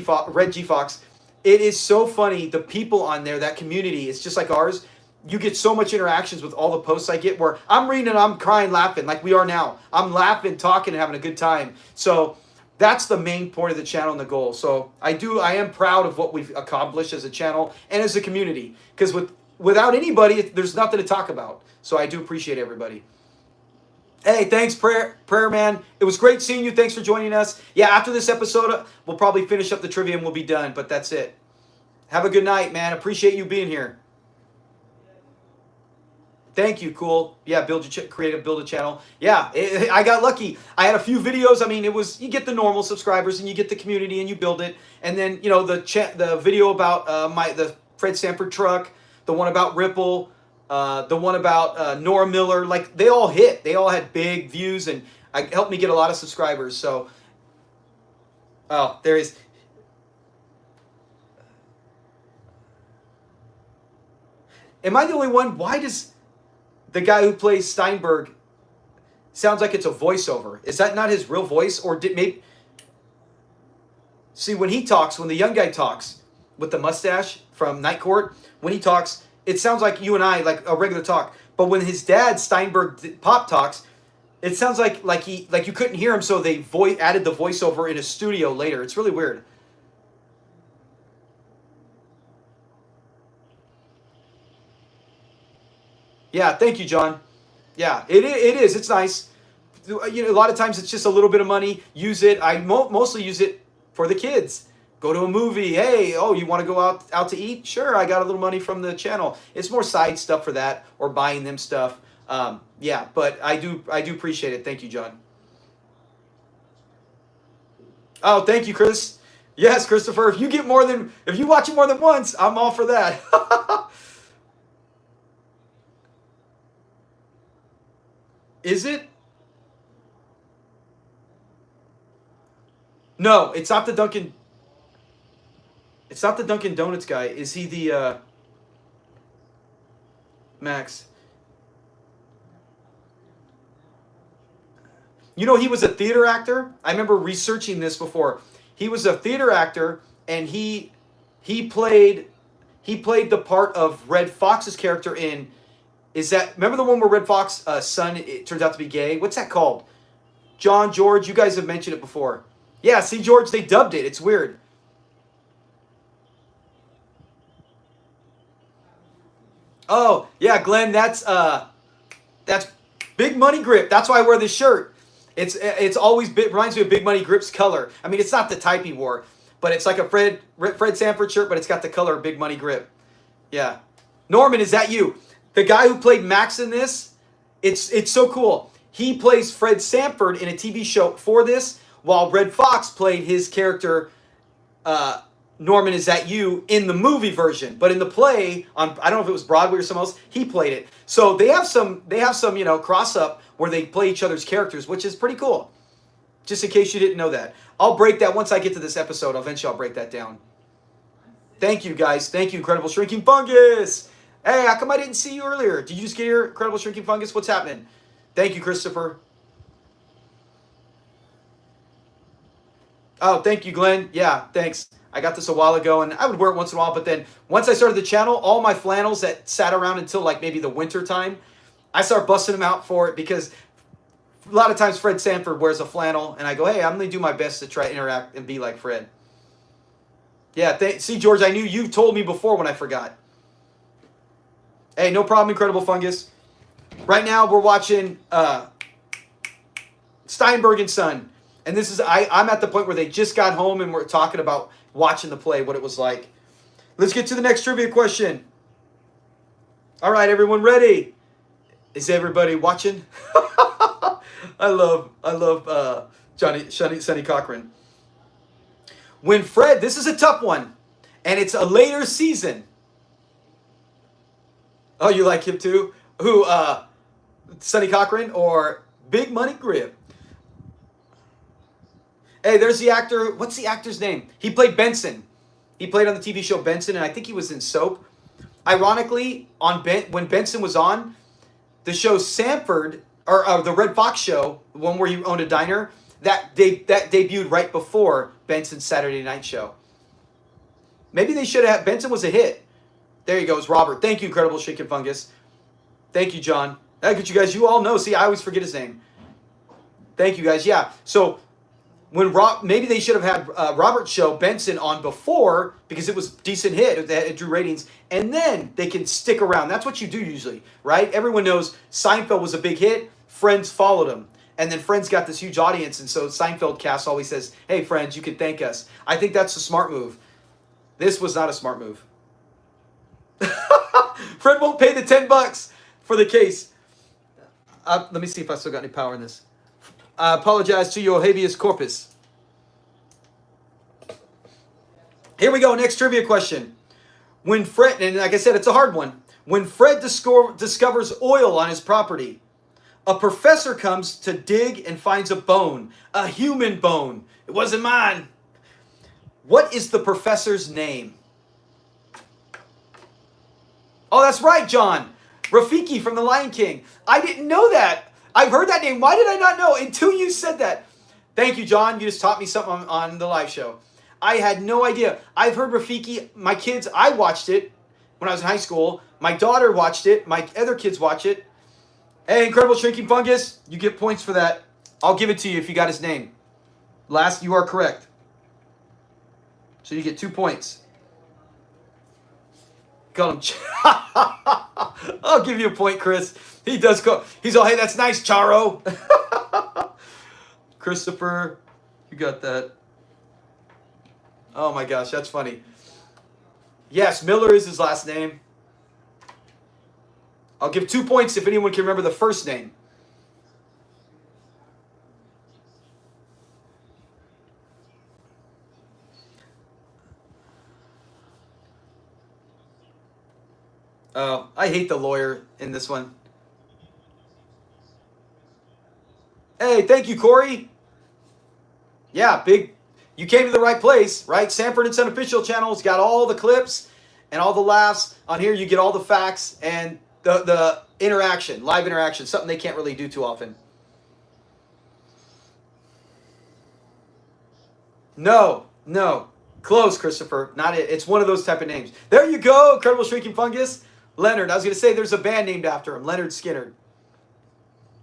Fox. It is so funny. The people on there, that community, it's just like ours. You get so much interactions with all the posts I get where I'm reading and I'm crying, laughing like we are now. I'm laughing, talking, and having a good time. So that's the main point of the channel and the goal. So I am proud of what we've accomplished as a channel and as a community. Because without anybody, there's nothing to talk about. So I do appreciate everybody. Hey, thanks, prayer man. It was great seeing you. Thanks for joining us. Yeah, after this episode, we'll probably finish up the trivia and we'll be done. But that's it. Have a good night, man. Appreciate you being here. Thank you, cool. Yeah, build a channel. Yeah, I got lucky. I had a few videos. I mean, you get the normal subscribers and you get the community and you build it. And then, you know, the video about the Fred Sanford truck, the one about Ripple, the one about Nora Miller, like they all hit. They all had big views and helped me get a lot of subscribers. So, oh, there is. Am I the only one? Why does the guy who plays Steinberg sounds like it's a voiceover? Is that not his real voice? Or did maybe... See, when he talks, when the young guy talks with the mustache from Night Court, when he talks, it sounds like you and I, like a regular talk. But when his dad, Steinberg Pop, talks, it sounds like you couldn't hear him, so they added the voiceover in a studio later. It's really weird. Yeah, thank you, John. Yeah, it is. It's nice. You know, a lot of times it's just a little bit of money. Use it. I mostly use it for the kids. Go to a movie. Hey, oh, you want to go out to eat? Sure, I got a little money from the channel. It's more side stuff for that or buying them stuff. Yeah, but I do appreciate it. Thank you, John. Oh, thank you, Chris. Yes, Christopher. If you watch it more than once, I'm all for that. Is it? No, it's not the Dunkin'. It's not the Dunkin' Donuts guy. Is he the Max? You know, he was a theater actor. I remember researching this before. He was a theater actor, and he played the part of Red Fox's character in. Remember the one where Red Fox son it turns out to be gay? What's that called? George, you guys have mentioned it before. Yeah, see, George, they dubbed it. It's weird. Oh, yeah, Glenn, that's Big Money Grip. That's why I wear this shirt. It's always reminds me of Big Money Grip's color. I mean, it's not the type he wore, but it's like a Fred Sanford shirt, but it's got the color of Big Money Grip. Yeah. Norman, is that you? The guy who played Max in this, It's so cool. He plays Fred Sanford in a TV show for this, while Red Fox played his character, Norman, Is That You, in the movie version. But in the play, on I don't know if it was Broadway or something else, he played it. So they have some cross up where they play each other's characters, which is pretty cool. Just in case you didn't know that. I'll break that once I get to this episode. Eventually I'll break that down. Thank you, guys. Thank you, Incredible Shrinking Fungus. Hey, how come I didn't see you earlier? Did you just get here, Incredible Shrinking Fungus? What's happening? Thank you, Christopher. Oh, thank you, Glenn. Yeah, thanks. I got this a while ago, and I would wear it once in a while, but then once I started the channel, all my flannels that sat around until like maybe the winter time, I start busting them out for it because a lot of times Fred Sanford wears a flannel, and I go, hey, I'm going to do my best to try to interact and be like Fred. Yeah, see, George, I knew you told me before when I forgot. Hey, no problem, Incredible Fungus. Right now, we're watching Steinberg and Son. And this is, I'm at the point where they just got home and we're talking about watching the play, what it was like. Let's get to the next trivia question. All right, everyone ready? Is everybody watching? I love Sonny Cochran. When Fred, this is a tough one, and it's a later season. Oh, you like him too? Who, Sonny Cochran or Big Money Grip? Hey, there's the actor. What's the actor's name? He played Benson. He played on the TV show Benson, and I think he was in Soap. Ironically, when Benson was on, the show Sanford, or the Red Fox show, the one where he owned a diner, that debuted right before Benson's Saturday Night Show. Maybe they should have. Benson was a hit. There you go. It's Robert. Thank you, Incredible Shrinking Fungus. Thank you, John. Look at you guys. You all know. See, I always forget his name. Thank you, guys. Yeah. So when maybe they should have had Robert's show Benson on before because it was a decent hit. It drew ratings, and then they can stick around. That's what you do usually, right? Everyone knows Seinfeld was a big hit. Friends followed him. And then Friends got this huge audience, and so Seinfeld cast always says, hey, Friends, you can thank us. I think that's a smart move. This was not a smart move. Fred won't pay the $10 for the case. Let me see if I still got any power in this. I apologize to your habeas corpus. Here we go, next trivia question. When Fred, and like I said, it's a hard one. When Fred discovers oil on his property, a professor comes to dig and finds a bone, a human bone. It wasn't mine. What is the professor's name? Oh, that's right, John. Rafiki from The Lion King. I didn't know that. I've heard that name. Why did I not know until you said that? Thank you, John. You just taught me something on the live show. I had no idea. I've heard Rafiki. My kids, I watched it when I was in high school. My daughter watched it. My other kids watch it. Hey, Incredible Shrinking Fungus, you get points for that. I'll give it to you if you got his name. Last, you are correct. So you get 2 points. Call him. I'll give you a point, Chris. He does go. He's all, hey, that's nice, Charo. Christopher, you got that. Oh my gosh, that's funny. Yes, Miller is his last name. I'll give 2 points if anyone can remember the first name. Oh, I hate the lawyer in this one. Hey, thank you, Corey. Yeah, big. You came to the right place, right? Sanford and Son official channel's got all the clips and all the laughs. On here, you get all the facts and the interaction, live interaction, something they can't really do too often. No. Close, Christopher. Not it. It's one of those type of names. There you go, Incredible Shrinking Fungus. Leonard. I was going to say there's a band named after him. Leonard Skinner.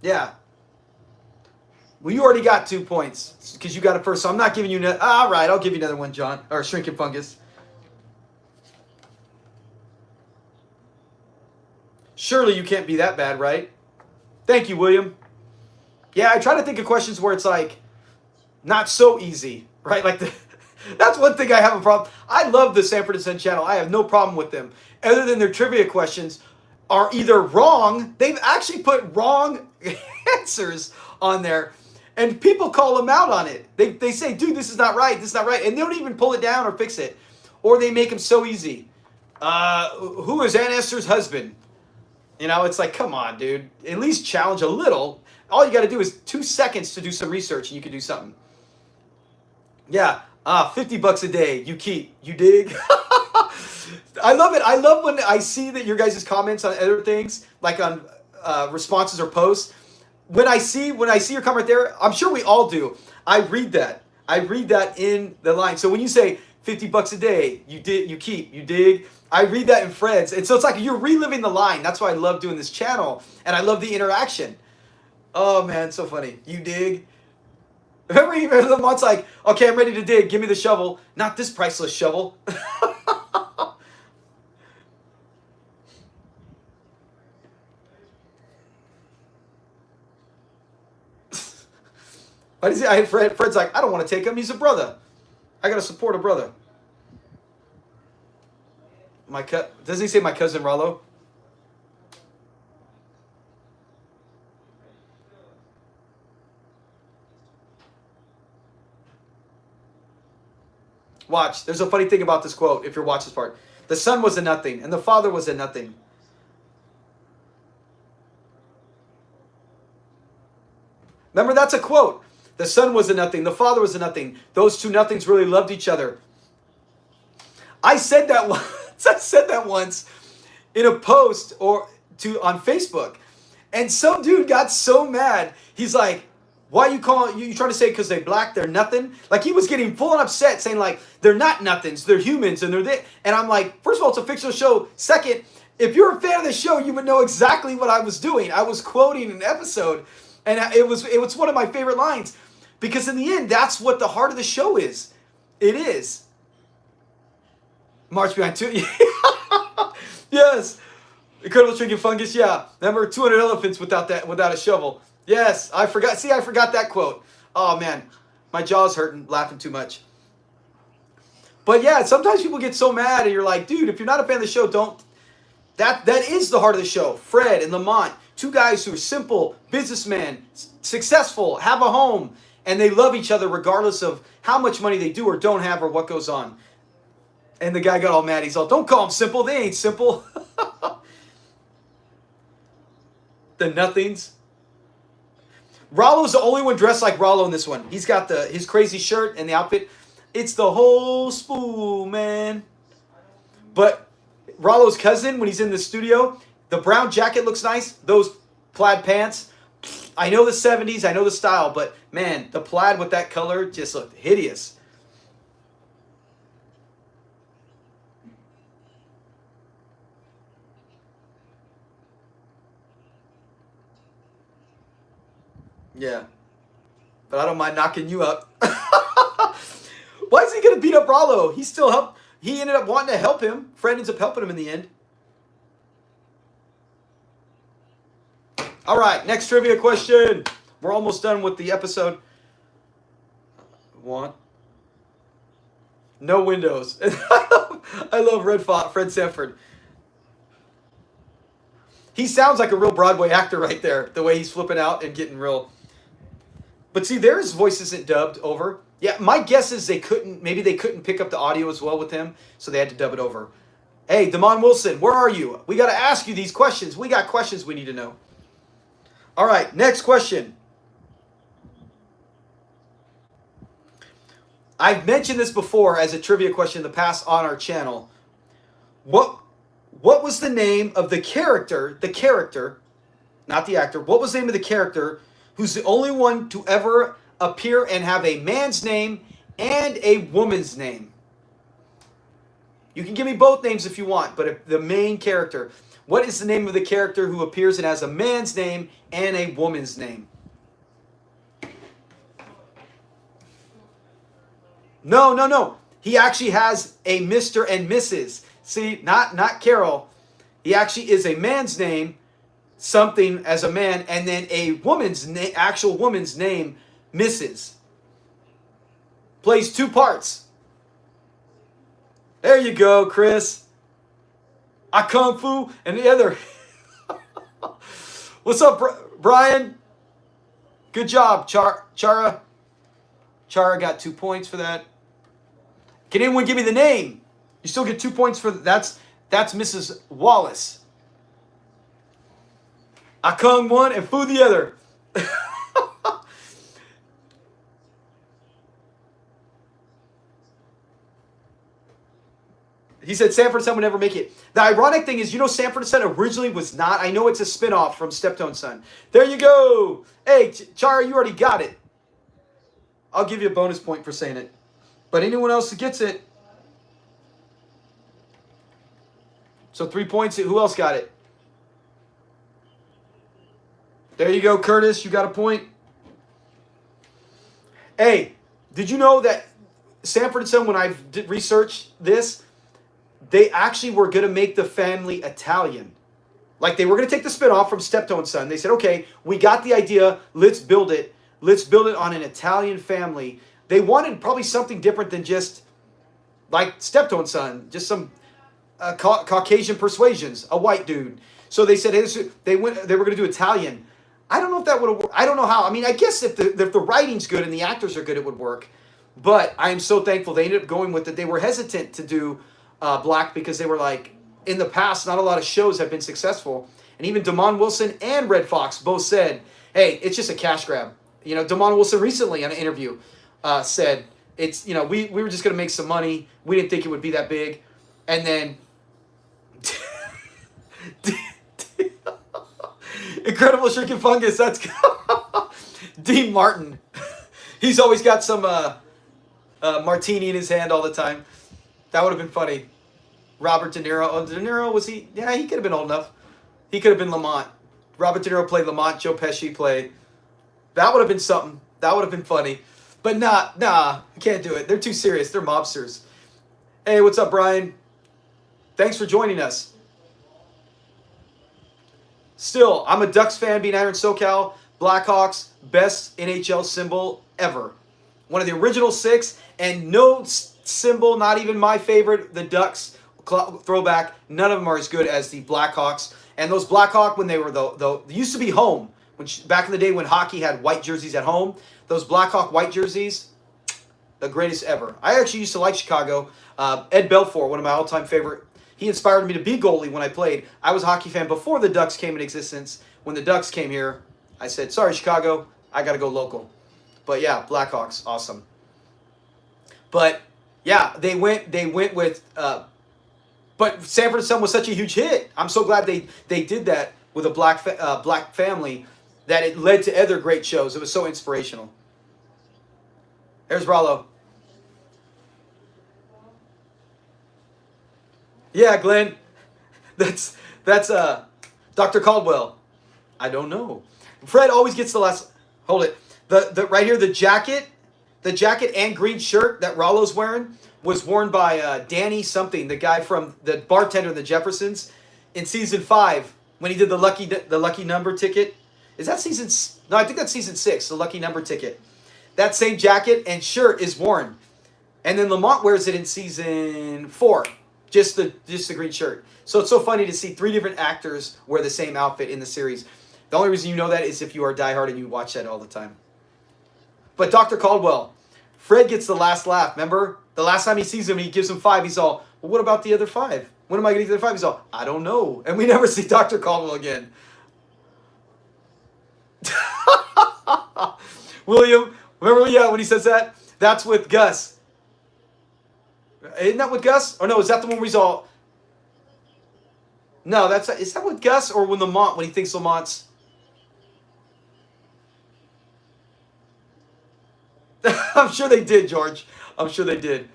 Yeah. Well, you already got 2 points because you got it first, so I'm not giving you... all right, I'll give you another one, John. Or Shrinking Fungus. Surely you can't be that bad, right? Thank you, William. Yeah, I try to think of questions where it's like not so easy, right? Like that's one thing I have a problem. I love the Sanford and Son channel. I have no problem with them. Other than their trivia questions are either wrong. They've actually put wrong answers on there. And people call them out on it. They say, dude, this is not right. This is not right. And they don't even pull it down or fix it. Or they make them so easy. Who is Aunt Esther's husband? You know, it's like, come on, dude. At least challenge a little. All you got to do is 2 seconds to do some research and you can do something. Yeah, $50 a day. You keep. You dig? I love it. I love when I see that your guys' comments on other things, like on responses or posts. When I see your comment there, I'm sure we all do. I read that. I read that in the line. So when you say $50 a day, you keep, you dig. I read that in Fred's, and so it's like you're reliving the line. That's why I love doing this channel, and I love the interaction. Oh man, so funny. You dig. Remember even the month's like, okay, I'm ready to dig. Give me the shovel. Not this priceless shovel. Why does he? I had Fred's like, I don't want to take him. He's a brother. I gotta support a brother. Doesn't he say my cousin Rollo? Watch. There's a funny thing about this quote. If you're watching this part, the son was a nothing, and the father was a nothing. Remember, that's a quote. The son was a nothing. The father was a nothing. Those two nothings really loved each other. I said that once. I said that once in a post on Facebook, and some dude got so mad. He's like, "Why you calling? You trying to say because they black they're nothing?" Like he was getting full on upset, saying like they're not nothings. They're humans, and they're this. And I'm like, first of all, it's a fictional show. Second, if you're a fan of the show, you would know exactly what I was doing. I was quoting an episode, and it was one of my favorite lines. Because in the end, that's what the heart of the show is. It is. March Behind 2. Yes. Incredible Shrinking Fungus. Yeah. Remember 200 elephants without a shovel. Yes. I forgot. See, I forgot that quote. Oh, man. My jaw's hurting laughing too much. But yeah, sometimes people get so mad and you're like, dude, if you're not a fan of the show, don't. That is the heart of the show. Fred and Lamont. Two guys who are simple, businessmen, successful, have a home. And they love each other regardless of how much money they do or don't have or what goes on. And the guy got all mad. He's all, don't call them simple. They ain't simple. The nothings. Rollo's the only one dressed like Rollo in this one. He's got his crazy shirt and the outfit. It's the whole spool, man. But Rollo's cousin, when he's in the studio, the brown jacket looks nice. Those plaid pants. I know the 70s, I know the style, but man, the plaid with that color just looked hideous. Yeah. But I don't mind knocking you up. Why is he going to beat up Rollo? He ended up wanting to help him. Fred ends up helping him in the end. All right, next trivia question. We're almost done with the episode. No windows. I love Fred Sanford. He sounds like a real Broadway actor right there, the way he's flipping out and getting real. But see, his voice isn't dubbed over. Yeah, my guess is maybe they couldn't pick up the audio as well with him, so they had to dub it over. Hey, Damon Wilson, where are you? We got to ask you these questions. We got questions we need to know. All right, next question. I've mentioned this before as a trivia question in the past on our channel. What was the name of the character, not the actor, what was the name of the character who's the only one to ever appear and have a man's name and a woman's name? You can give me both names if you want, but the main character. What is the name of the character who appears and has a man's name and a woman's name? No. He actually has a Mr. and Mrs. See, not Carol. He actually is a man's name, something as a man, and then a woman's name, actual woman's name, Mrs. Plays two parts. There you go, Chris. I Kung Fu and the other. What's up, Brian? Good job, Chara. Chara got 2 points for that. Can anyone give me the name? You still get 2 points for that's Mrs. Wallace. Akung one and Fu the other. He said Sanford and Son would never make it. The ironic thing is, Sanford and Son originally was not. I know it's a spinoff from Steptoe and Son. There you go. Hey, Chara, you already got it. I'll give you a bonus point for saying it. But anyone else who gets it. So 3 points. Who else got it? There you go, Curtis. You got a point. Hey, did you know that Sanford and Son, when I did research this, they actually were going to make the family Italian. Like, they were going to take the spinoff from Steptoe and Son. They said, okay, we got the idea. Let's build it. Let's build it on an Italian family. They wanted probably something different than just like Steptoe and Son, just some Caucasian persuasions, a white dude. So they said, hey, they were going to do Italian. I don't know if that would have worked. I don't know how. I mean, I guess if the writing's good and the actors are good, it would work. But I am so thankful they ended up going with it. They were hesitant to do black because they were like, in the past, not a lot of shows have been successful. And even Damon Wilson and Red Fox both said, hey, it's just a cash grab. Damon Wilson recently on an interview said, it's, we were just going to make some money. We didn't think it would be that big. And then Incredible Shrinking Fungus, that's Dean Martin. He's always got some martini in his hand all the time. That would have been funny. Robert De Niro. Oh, De Niro, was he? Yeah, he could have been old enough. He could have been Lamont. Robert De Niro played Lamont. Joe Pesci played. That would have been something. That would have been funny. But nah, you can't do it. They're too serious. They're mobsters. Hey, what's up, Brian? Thanks for joining us. Still, I'm a Ducks fan, being Iron SoCal. Blackhawks, best NHL symbol ever. One of the original 6, and no symbol, not even my favorite, the Ducks throwback. None of them are as good as the Blackhawks. And those Blackhawks, when they were they used to be home. Back in the day when hockey had white jerseys at home, those Blackhawk white jerseys, the greatest ever. I actually used to like Chicago. Ed Belfour, one of my all-time favorite. He inspired me to be goalie when I played. I was a hockey fan before the Ducks came in existence. When the Ducks came here, I said, sorry, Chicago, I got to go local. But yeah, Blackhawks, awesome. But yeah, they went with, but Sanford and Son was such a huge hit. I'm so glad they did that with a black family that it led to other great shows. It was so inspirational. There's Rollo. Yeah, Glenn. That's Dr. Caldwell. I don't know. Fred always gets the last. Hold it. The right here, the jacket and green shirt that Rollo's wearing was worn by Danny something, the guy from the bartender in the Jeffersons in season 5 when he did the lucky number ticket. Is that season? No, I think that's season 6. The lucky number ticket. That same jacket and shirt is worn, and then Lamont wears it in season 4. Just the green shirt. So it's so funny to see 3 different actors wear the same outfit in the series. The only reason you know that is if you are diehard and you watch that all the time. But Dr. Caldwell, Fred gets the last laugh. Remember? The last time he sees him, he gives him 5. He's all, well, what about the other 5? When am I going to get the other 5? He's all, I don't know. And we never see Dr. Caldwell again. William, remember, yeah, when he says that? That's with Gus. Isn't that with Gus? Or no, is that the one where he's all... No, is that with Gus or when he thinks Lamont's... I'm sure they did, George. I'm sure they did.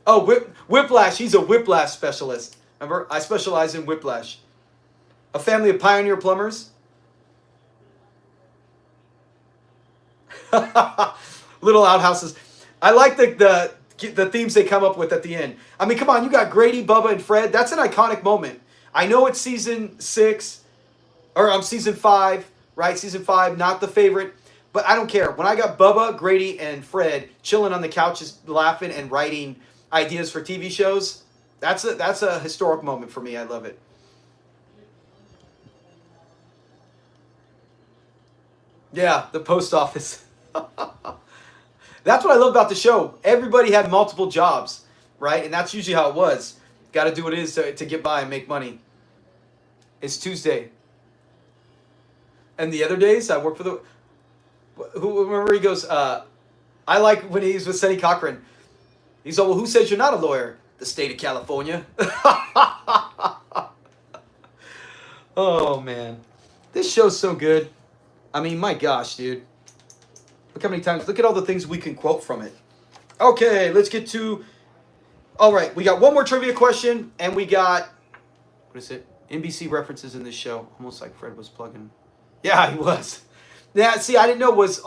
Oh, Whiplash. He's a Whiplash specialist. Remember? I specialize in Whiplash. A family of pioneer plumbers. Little outhouses. I like the themes they come up with at the end. I mean, come on. You got Grady, Bubba, and Fred. That's an iconic moment. I know it's season 6. Or season 5. Right? Season 5. Not the favorite. But I don't care. When I got Bubba, Grady, and Fred chilling on the couches, laughing and writing ideas for TV shows, that's a historic moment for me. I love it. Yeah, the post office. That's what I love about the show. Everybody had multiple jobs, right? And that's usually how it was. Got to do what it is to get by and make money. It's Tuesday. And the other days, I work for the... Remember, he goes, I like when he's with Sonny Cochran. He's like, well, who says you're not a lawyer? The state of California. Oh, man. This show's so good. I mean, my gosh, dude. Look how many times. Look at all the things we can quote from it. Okay, let's get to... All right, we got one more trivia question, and we got... What is it? NBC references in this show. Almost like Fred was plugging. Yeah, he was. Yeah, see, I didn't know. Was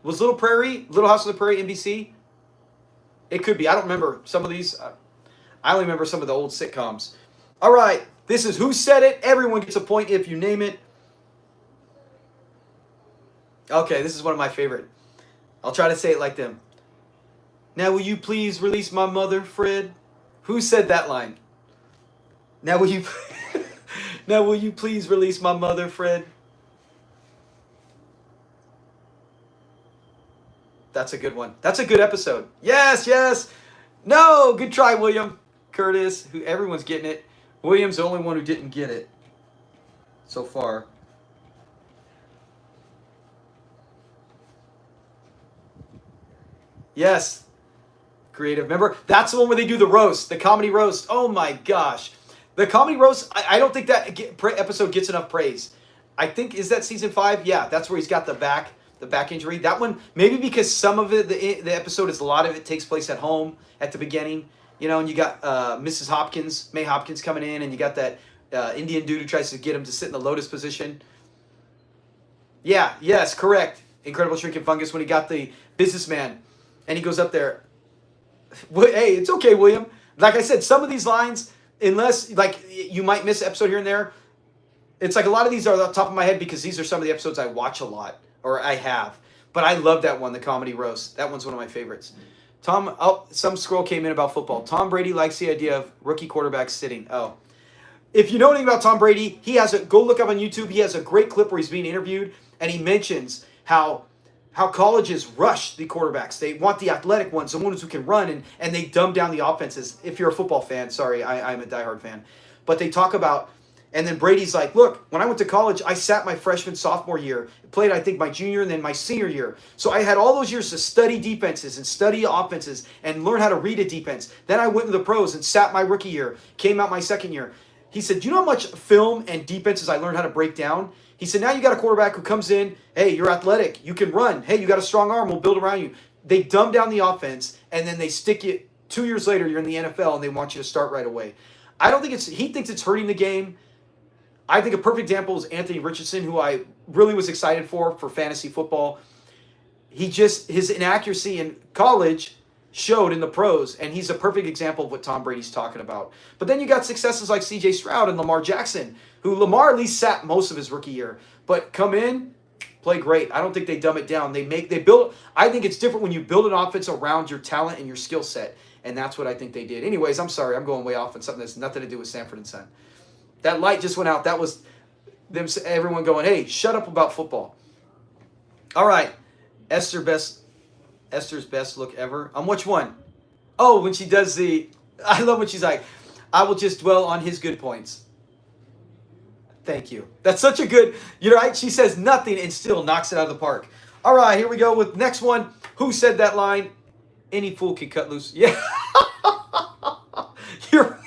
Little Prairie, Little House on the Prairie, NBC? It could be. I don't remember some of these. I only remember some of the old sitcoms. All right, this is Who Said It. Everyone gets a point if you name it. Okay, this is one of my favorite. I'll try to say it like them. Now will you please release my mother, Fred? Who said that line? Now will you Now will you please release my mother, Fred? That's a good one. That's a good episode. Yes, yes. No, good try, William. Curtis, who everyone's getting it. William's the only one who didn't get it so far. Yes. Creative. Remember? That's the one where they do the roast, the comedy roast. Oh my gosh. The comedy roast, I don't think that episode gets enough praise. I think, is that season 5? Yeah, that's where he's got the back injury. That one, maybe because some of it, the episode is, a lot of it takes place at home at the beginning. You know, and you got Mrs. Hopkins, May Hopkins coming in, and you got that Indian dude who tries to get him to sit in the lotus position. Yeah, yes, correct. Incredible Shrinking Fungus, when he got the businessman, and he goes up there. Hey, it's okay, William. Like I said, some of these lines, unless, like, you might miss an episode here and there, it's like a lot of these are off the top of my head because these are some of the episodes I watch a lot, or I have. But I love that one, the comedy roast. That one's one of my favorites. Some scroll came in about football. Tom Brady likes the idea of rookie quarterbacks sitting. Oh. If you know anything about Tom Brady, go look up on YouTube. He has a great clip where he's being interviewed, and he mentions how colleges rush the quarterbacks. They want the athletic ones, the ones who can run, and they dumb down the offenses. If you're a football fan, sorry, I'm a diehard fan. But they talk about, and then Brady's like, look, when I went to college, I sat my freshman, sophomore year, played, I think, my junior and then my senior year. So I had all those years to study defenses and study offenses and learn how to read a defense. Then I went to the pros and sat my rookie year, came out my second year. He said, do you know how much film and defenses I learned how to break down? He said, now you got a quarterback who comes in, hey, you're athletic, you can run, hey, you got a strong arm, we'll build around you. They dumb down the offense, and then they stick you, 2 years later, you're in the NFL, and they want you to start right away. I don't think he thinks it's hurting the game. I think a perfect example is Anthony Richardson, who I really was excited for fantasy football. His inaccuracy in college showed in the pros, and he's a perfect example of what Tom Brady's talking about. But then you got successes like C.J. Stroud and Lamar Jackson, who Lamar at least sat most of his rookie year, but come in, play great. I don't think they dumb it down. They build. I think it's different when you build an offense around your talent and your skill set, and that's what I think they did. Anyways, I'm sorry, I'm going way off on something that's nothing to do with Sanford and Son. That light just went out. That was them. Everyone going, hey, shut up about football. All right, Esther's best look ever. On which one? Oh, when she does I love when she's like, I will just dwell on his good points. Thank you. That's such a good, you're right. She says nothing and still knocks it out of the park. All right, here we go with next one. Who said that line? Any fool can cut loose. Yeah. You're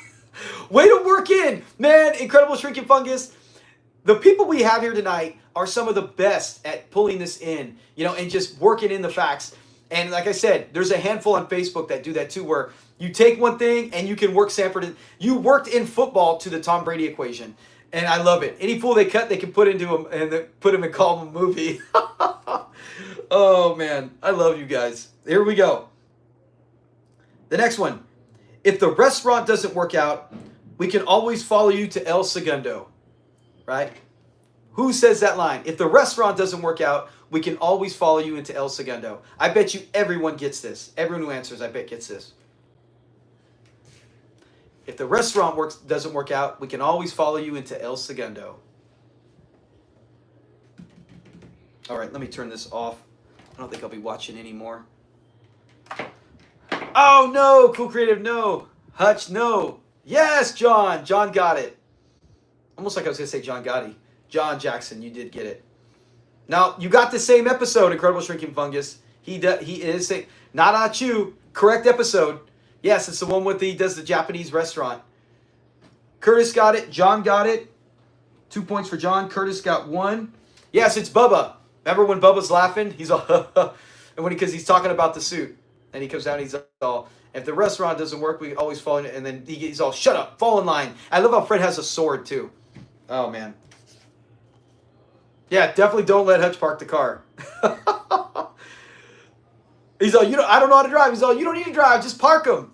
way to work in, man. Incredible Shrinking Fungus. The people we have here tonight are some of the best at pulling this in, and just working in the facts. And like I said, there's a handful on Facebook that do that too, where you take one thing and you can work Sanford. You worked in football to the Tom Brady equation. And I love it. Any fool they cut, they can put into him and put him and call him a movie. Oh, man. I love you guys. Here we go. The next one. If the restaurant doesn't work out, we can always follow you to El Segundo. Right? Who says that line? If the restaurant doesn't work out, we can always follow you into El Segundo. I bet you everyone gets this. Everyone who answers, I bet, gets this. If the restaurant doesn't work out, we can always follow you into El Segundo. All right, let me turn this off. I don't think I'll be watching anymore. Oh, no. Cool Creative, no. Hutch, no. Yes, John. John got it. Almost like I was going to say John Gotti. John Jackson, you did get it. Now, you got the same episode, Incredible Shrinking Fungus. He is saying, not Achu. Correct episode. Yes, it's the one with he does the Japanese restaurant. Curtis got it. John got it. 2 points for John. Curtis got 1. Yes, it's Bubba. Remember when Bubba's laughing? He's all, and because he's talking about the suit. And he comes down and he's all, if the restaurant doesn't work, we always fall in. And then he's all, shut up, fall in line. I love how Fred has a sword, too. Oh, man. Yeah, definitely don't let Hutch park the car. He's all, I don't know how to drive. He's all, you don't need to drive, just park him.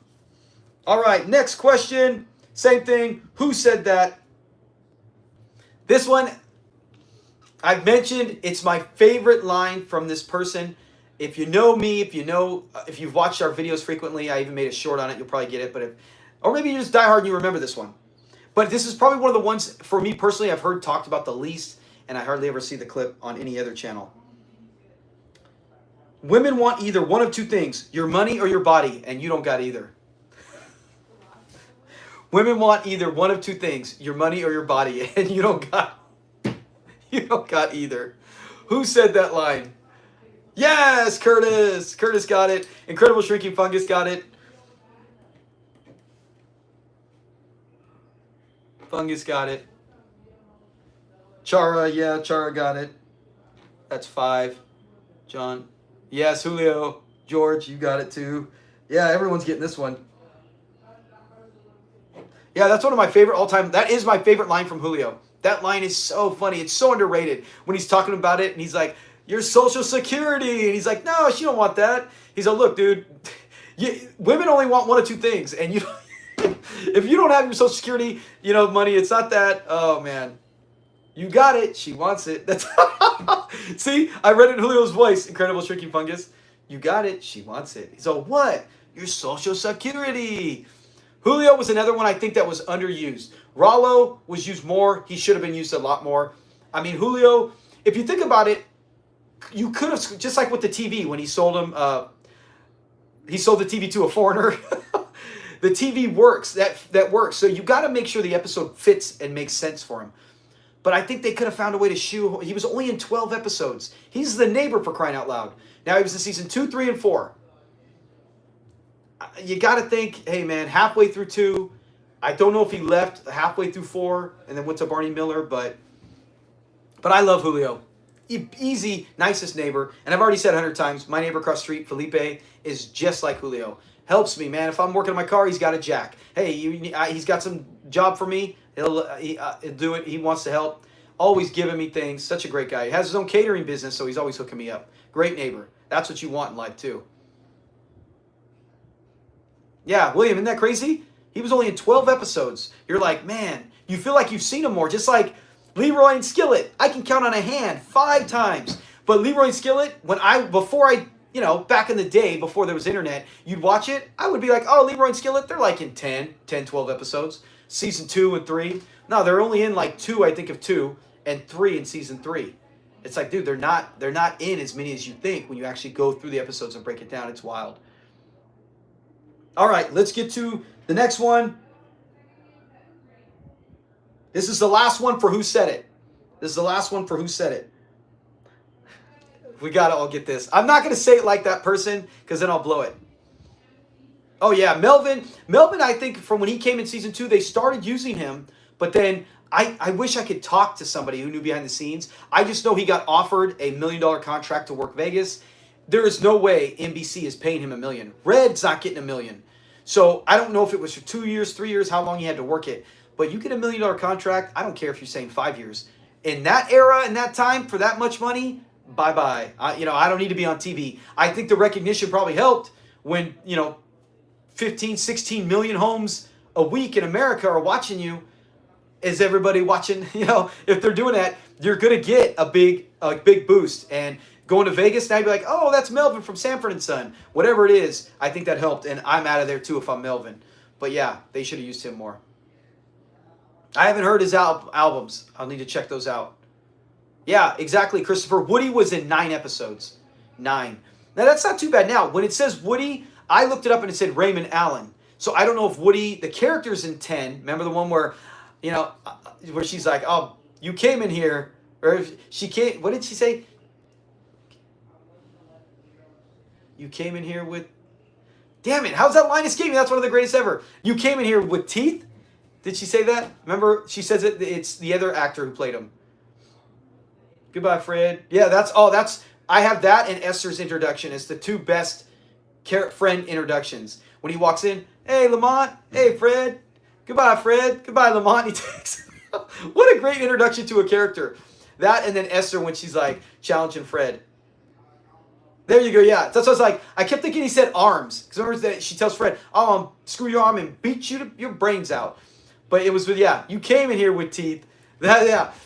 All right, next question. Same thing. Who said that? This one, I've mentioned, it's my favorite line from this person. If you know me, if you've watched our videos frequently, I even made a short on it, you'll probably get it. Or maybe you just die hard and you remember this one. But this is probably one of the ones, for me personally, I've heard talked about the least, and I hardly ever see the clip on any other channel. Women want either one of two things, your money or your body, and you don't got either. Women want either one of two things, your money or your body, and you don't got either. Who said that line? Yes, Curtis. Curtis got it. Incredible Shrinking Fungus got it. Fungus got it. Chara, yeah, Chara got it. That's 5. John. Yes, Julio. George, you got it too. Yeah, everyone's getting this one. Yeah, that's one of my favorite all-time. That is my favorite line from Julio. That line is so funny. It's so underrated when he's talking about it and he's like, your Social Security. And he's like, no, she don't want that. He's like, look, dude, women only want one of two things. And if you don't have your Social Security, money, it's not that. Oh, man. You got it. She wants it. That's See, I read it in Julio's voice. Incredible Shrinking Fungus. You got it. She wants it. He's like, what? Your Social Security. Julio was another one I think that was underused. Rollo was used more. He should have been used a lot more. I mean, Julio, if you think about it, you could have, just like with the TV, when he sold the TV to a foreigner. The TV works. That works. So you got to make sure the episode fits and makes sense for him. But I think they could have found a way to shoe. He was only in 12 episodes. He's the neighbor, for crying out loud. Now he was in season 2, 3, and 4. You got to think, hey man, halfway through 2, I don't know if he left halfway through 4 and then went to Barney Miller, but I love Julio. Easy, nicest neighbor. And I've already said 100 times, my neighbor across the street, Felipe, is just like Julio. Helps me, man. If I'm working on my car, he's got a jack. Hey, he's got some job for me. He'll do it. He wants to help. Always giving me things. Such a great guy. He has his own catering business, so he's always hooking me up. Great neighbor. That's what you want in life, too. Yeah, William, isn't that crazy? He was only in 12 episodes. You're like, man, you feel like you've seen him more. Just like Leroy and Skillet. I can count on a hand 5 times. But Leroy and Skillet, back in the day, before there was internet, you'd watch it, I would be like, oh, Leroy and Skillet, they're like in 10, 12 episodes. Season 2 and 3. No, they're only in like 2, I think, of 2, and 3 in season 3. It's like, dude, they're not in as many as you think when you actually go through the episodes and break it down. It's wild. All right, let's get to the next one. This is the last one for Who Said It. We got to all get this. I'm not going to say it like that person because then I'll blow it. Oh, yeah, Melvin. Melvin, I think from when he came in season 2, they started using him. But then I wish I could talk to somebody who knew behind the scenes. I just know he got offered a $1 million contract to work Vegas. There is no way NBC is paying him $1 million. Red's not getting $1 million. So I don't know if it was for 2 years, 3 years, how long he had to work it. But you get $1 million contract, I don't care if you're saying 5 years. In that era, in that time, for that much money, bye-bye. I don't need to be on TV. I think the recognition probably helped when, 15, 16 million homes a week in America are watching you. Is everybody watching? If they're doing that, you're going to get a big boost. And going to Vegas, now you'd be like, oh, that's Melvin from Sanford and Son. Whatever it is, I think that helped. And I'm out of there too if I'm Melvin. But yeah, they should have used him more. I haven't heard his albums. I'll need to check those out. Yeah, exactly, Christopher. Woody was in 9 episodes. 9. Now, that's not too bad. Now, when it says Woody, I looked it up and it said Raymond Allen. So I don't know if Woody, the character's in 10. Remember the one where, where she's like, oh, you came in here, or she came, what did she say? You came in here with, damn it, how's that line escaping? That's one of the greatest ever. You came in here with teeth? Did she say that? Remember, she says it's the other actor who played him. Goodbye, Fred. Yeah, I have that and Esther's introduction as the two best friend introductions. When he walks in, hey, Lamont. Hey, Fred. Goodbye, Fred. Goodbye, Lamont. He takes. What a great introduction to a character. That and then Esther when she's like challenging Fred. There you go, yeah. That's what I was like. I kept thinking he said arms. Because remember that she tells Fred, oh, screw your arm and beat your brains out. But it was with, yeah, you came in here with teeth. So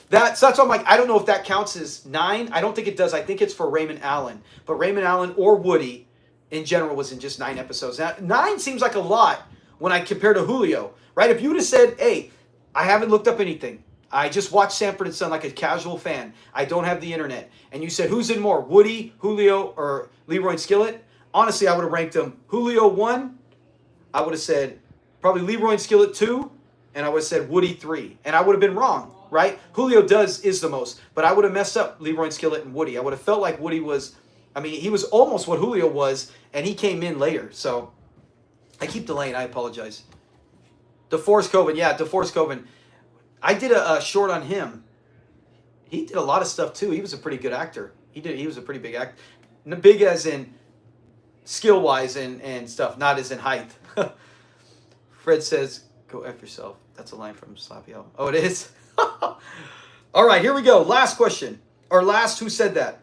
that's why I'm like, I don't know if that counts as 9. I don't think it does. I think it's for Raymond Allen. But Raymond Allen or Woody in general was in just 9 episodes. Now, 9 seems like a lot when I compare to Julio, right? If you would have said, hey, I haven't looked up anything. I just watched Sanford and Son like a casual fan. I don't have the internet. And you said, who's in more, Woody, Julio, or Leroy and Skillet? Honestly, I would have ranked them Julio 1. I would have said probably Leroy and Skillet 2. And I would have said Woody 3. And I would have been wrong, right? Julio is the most. But I would have messed up Leroy and Skillet and Woody. I would have felt like Woody was, he was almost what Julio was. And he came in later. So I keep delaying. I apologize. DeForest Coven. Yeah, DeForest Coven. I did a short on him. He did a lot of stuff too. He was a pretty good actor. He was a pretty big actor. Big as in skill-wise and stuff, not as in height. Fred says, go F yourself. That's a line from Sloppy Al. Oh, it is? All right, here we go. Last question. Or last who said that.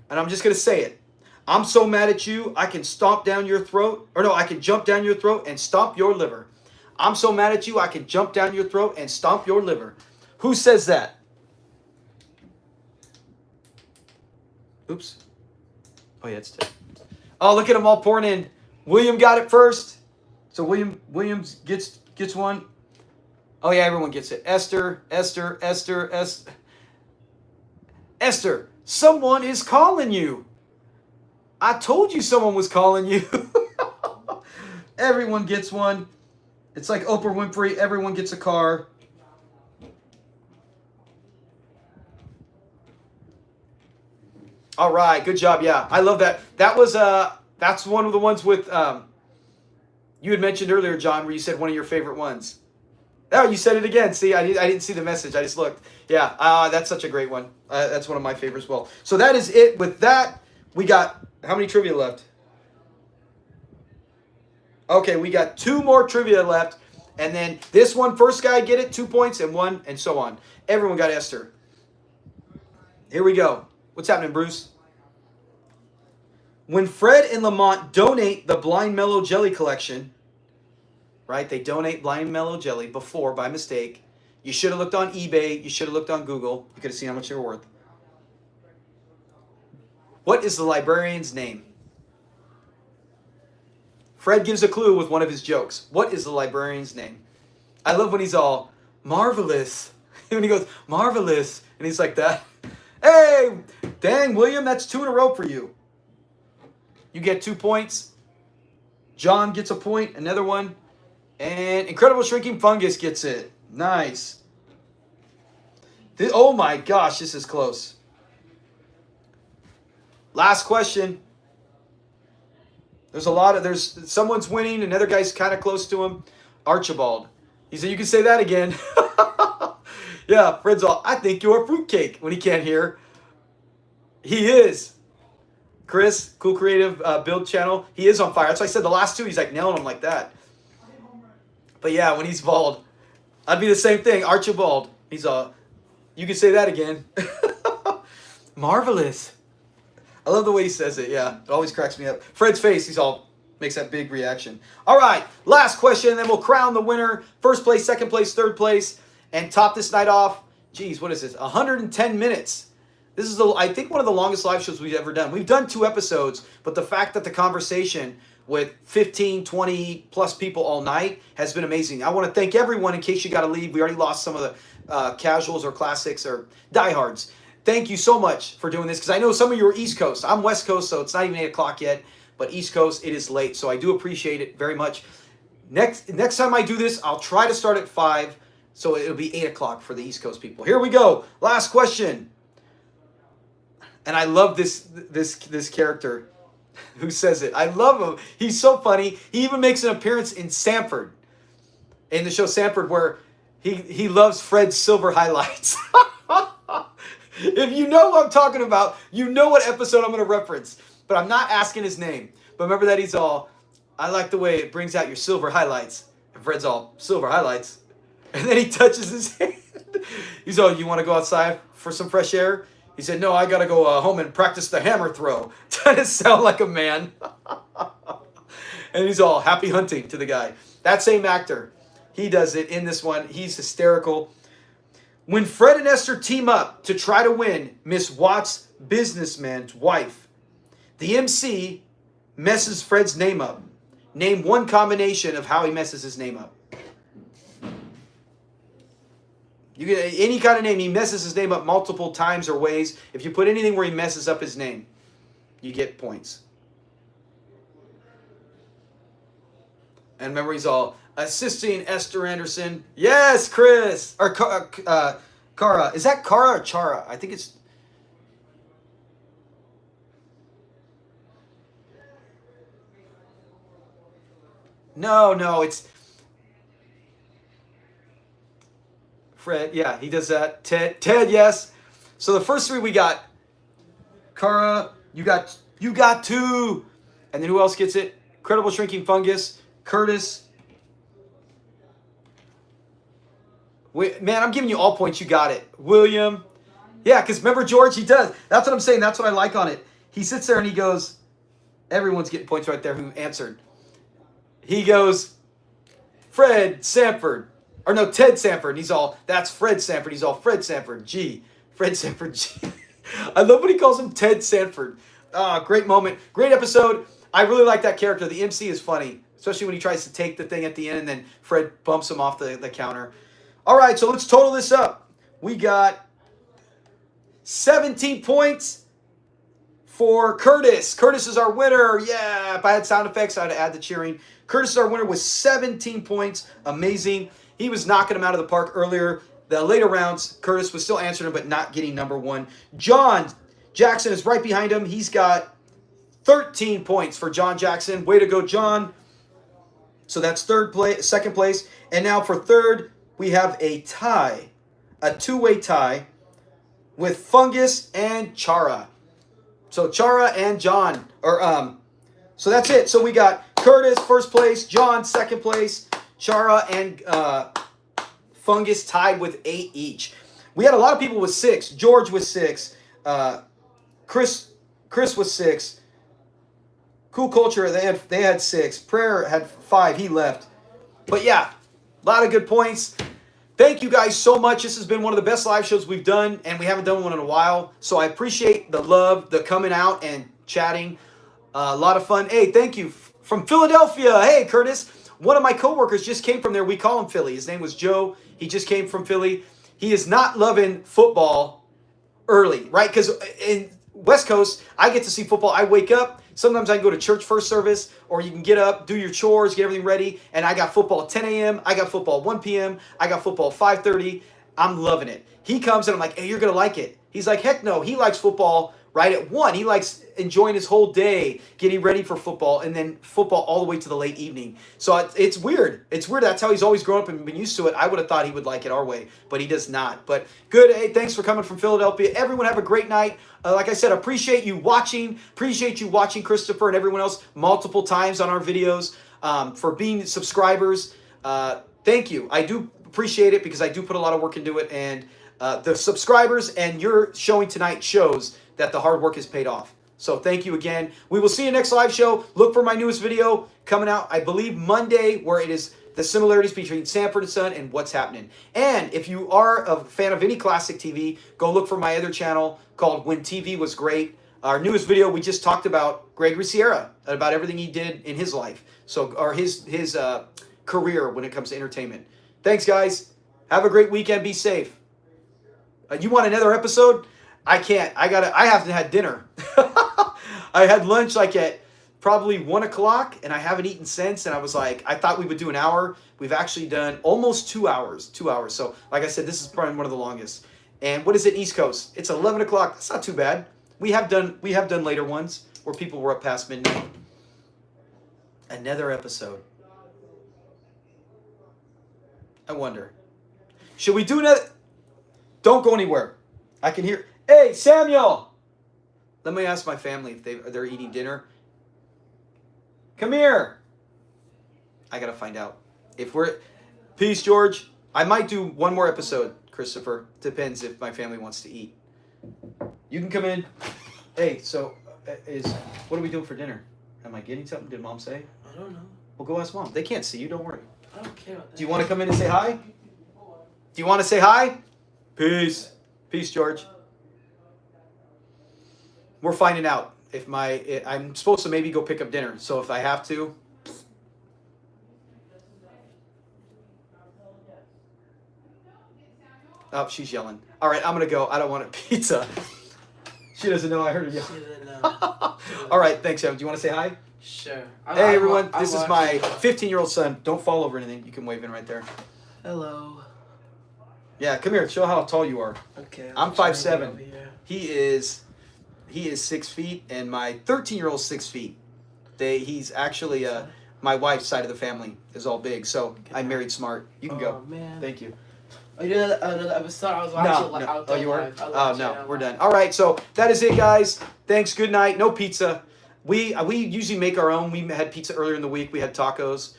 And I'm just going to say it. I'm so mad at you, I can stomp down your throat. Or no, I can jump down your throat and stomp your liver. I'm so mad at you, I can jump down your throat and stomp your liver. Who says that? Oops. Oh, yeah, it's 10. Oh, look at them all pouring in. William got it first. So Williams gets one. Oh, yeah, everyone gets it. Esther. Esther, someone is calling you. I told you someone was calling you. Everyone gets one. It's like Oprah Winfrey. Everyone gets a car. All right, good job. Yeah, I love that. That's one of the ones with you had mentioned earlier, John, where you said one of your favorite ones. Oh, you said it again. See, I didn't see the message. I just looked. Yeah, that's such a great one. That's one of my favorites as well. So that is it. With that, we got how many trivia left? Okay, we got 2 more trivia left. And then this one, first guy get it, 2 points, and 1, and so on. Everyone got Esther. Here we go. What's happening, Bruce? When Fred and Lamont donate the Blind Mellow Jelly collection, right? They donate Blind Mellow Jelly before, by mistake. You should have looked on eBay. You should have looked on Google. You could have seen how much they were worth. What is the librarian's name? Fred gives a clue with one of his jokes. What is the librarian's name? I love when he's all, marvelous. When he goes, marvelous. And he's like that. Hey, dang, William, that's 2 in a row for you. You get 2 points. John gets a point, another one. And Incredible Shrinking Fungus gets it. Nice. Oh my gosh, this is close. Last question. There's someone's winning, another guy's kind of close to him. Archibald. He said, you can say that again. Yeah, Fred's all, I think you're a fruitcake when he can't hear. He is. Chris, Cool Creative Build Channel. He is on fire. That's why I said the last 2, he's like nailing them like that. But yeah, when he's bald, I'd be the same thing. Archibald. He's all, you can say that again. Marvelous. I love the way he says it, yeah. It always cracks me up. Fred's face, he's all, makes that big reaction. All right, last question, and then we'll crown the winner. First place, second place, third place, and top this night off. Geez, what is this? 110 minutes. This is, I think, one of the longest live shows we've ever done. We've done 2 episodes, but the fact that the conversation with 15, 20 plus people all night has been amazing. I want to thank everyone in case you got to leave. We already lost some of casuals or classics or diehards. Thank you so much for doing this because I know some of you are East Coast. I'm West Coast, so it's not even 8 o'clock yet. But East Coast, it is late, so I do appreciate it very much. Next time I do this, I'll try to start at 5, so it'll be 8 o'clock for the East Coast people. Here we go. Last question. And I love this character who says it. I love him. He's so funny. He even makes an appearance in Sanford, in the show Sanford, where he loves Fred's silver highlights. If you know what I'm talking about, you know what episode I'm going to reference. But I'm not asking his name. But remember that he's all, I like the way it brings out your silver highlights. And Fred's all, silver highlights? And then he touches his hand. He's all, you want to go outside for some fresh air? He said, no, I got to go home and practice the hammer throw. Trying to sound like a man. And he's all, happy hunting to the guy. That same actor, he does it in this one. He's hysterical. When Fred and Esther team up to try to win Miss Watts' businessman's wife, the MC messes Fred's name up. Name one combination of how he messes his name up. You get any kind of name, he messes his name up multiple times or ways. If you put anything where he messes up his name, you get points. And remember, he's all assisting Esther Anderson. Yes, Chris. Or Cara. Is that Cara or Chara? I think it's... No, it's... Fred, yeah, he does that. Ted, yes. So the first three we got. Cara, you got 2. And then who else gets it? Credible Shrinking Fungus. Curtis. Wait, man, I'm giving you all points. You got it. William. Yeah, because remember George? He does. That's what I'm saying. That's what I like on it. He sits there and he goes, everyone's getting points right there who answered. He goes, Fred Sanford. Or no, Ted Sanford. And he's all, that's Fred Sanford. He's all, Fred Sanford. G. Fred Sanford. G. I love when he calls him Ted Sanford. Great moment. Great episode. I really like that character. The MC is funny. Especially when he tries to take the thing at the end and then Fred bumps him off the counter. All right, so let's total this up. We got 17 points for Curtis. Curtis is our winner. Yeah, if I had sound effects, I'd add the cheering. Curtis is our winner with 17 points. Amazing. He was knocking him out of the park earlier. The later rounds, Curtis was still answering him, but not getting number 1. John Jackson is right behind him. He's got 13 points for John Jackson. Way to go, John. So that's second place. And now for third, we have a tie. A 2-way tie with Fungus and Chara. So Chara and John. So that's it. So we got Curtis, first place. John, second place. Chara and Fungus tied with 8 each. We had a lot of people with 6. George with 6. Chris was 6. Cool Culture, they had 6. Prayer had 5. He left. But yeah, a lot of good points. Thank you guys so much. This has been one of the best live shows we've done, and we haven't done one in a while. So I appreciate the love, the coming out and chatting. A lot of fun. Hey, thank you. From Philadelphia. Hey, Curtis. One of my coworkers just came from there. We call him Philly. His name was Joe. He just came from Philly. He is not loving football early, right? Because in West Coast, I get to see football. I wake up. Sometimes I can go to church first service, or you can get up, do your chores, get everything ready, and I got football at 10 a.m., I got football at 1 p.m., I got football at 5:30. I'm loving it. He comes and I'm like, hey, you're going to like it. He's like, heck no. He likes football right at 1. He likes enjoying his whole day, getting ready for football, and then football all the way to the late evening. So it's weird. It's weird. That's how he's always grown up and been used to it. I would have thought he would like it our way, but he does not. But good. Hey, thanks for coming from Philadelphia. Everyone have a great night. Like I said, appreciate you watching. Appreciate you watching Christopher and everyone else multiple times on our videos, for being subscribers. Thank you. I do appreciate it because I do put a lot of work into it. And the subscribers and your showing tonight shows that the hard work has paid off. So thank you again. We will see you next live show. Look for my newest video coming out, I believe, Monday, where it is the similarities between Sanford and Son and what's happening. And if you are a fan of any classic TV, go look for my other channel called When TV Was Great. Our newest video, we just talked about Gregory Sierra, about everything he did in his life. So, or his career when it comes to entertainment. Thanks, guys. Have a great weekend. Be safe. You want another episode? I can't. I haven't had dinner. I had lunch like at probably 1 o'clock, and I haven't eaten since. And I was like, I thought we would do an hour. We've actually done almost 2 hours. 2 hours. So, like I said, this is probably one of the longest. And what is it, East Coast? It's 11 o'clock. That's not too bad. We have done later ones where people were up past midnight. Another episode. I wonder. Should we do another? Don't go anywhere. I can hear. Hey, Samuel. Let me ask my family if they're eating dinner. Come here. I gotta find out if we're. Peace, George. I might do one more episode, Christopher. Depends if my family wants to eat. You can come in. Hey, so what are we doing for dinner? Am I getting something? Did Mom say? I don't know. Well, go ask Mom. They can't see you. Don't worry. I don't care about that. Do you want to come in and say hi? Do you want to say hi? Peace. Peace, George. We're finding out if I'm supposed to maybe go pick up dinner. So if I have to. Oh, she's yelling. All right, I'm going to go. I don't want a pizza. She doesn't know I heard her yell. She doesn't know. All right, thanks, Em. Do you want to say hi? Sure. Hey, everyone. This is my 15-year-old son. Don't fall over anything. You can wave in right there. Hello. Yeah, come here. Show how tall you are. Okay. I'm 5'7". He is 6 feet, and my 13-year-old's 6 feet. He's actually my wife's side of the family is all big, so I married smart. You can go. Man. Thank you. Are you doing another episode? I was watching No. out Oh, there you were? live. Oh, no. We're done. All right, so that is it, guys. Thanks. Good night. No pizza. We usually make our own. We had pizza earlier in the week. We had tacos.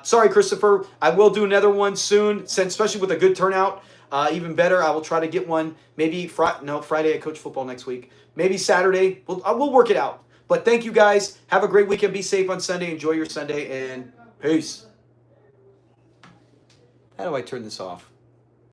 Sorry, Christopher. I will do another one soon, especially with a good turnout. Even better, I will try to get one. Maybe Friday I coach football next week. Maybe Saturday. We'll work it out. But thank you, guys. Have a great weekend. Be safe on Sunday. Enjoy your Sunday, and peace. How do I turn this off?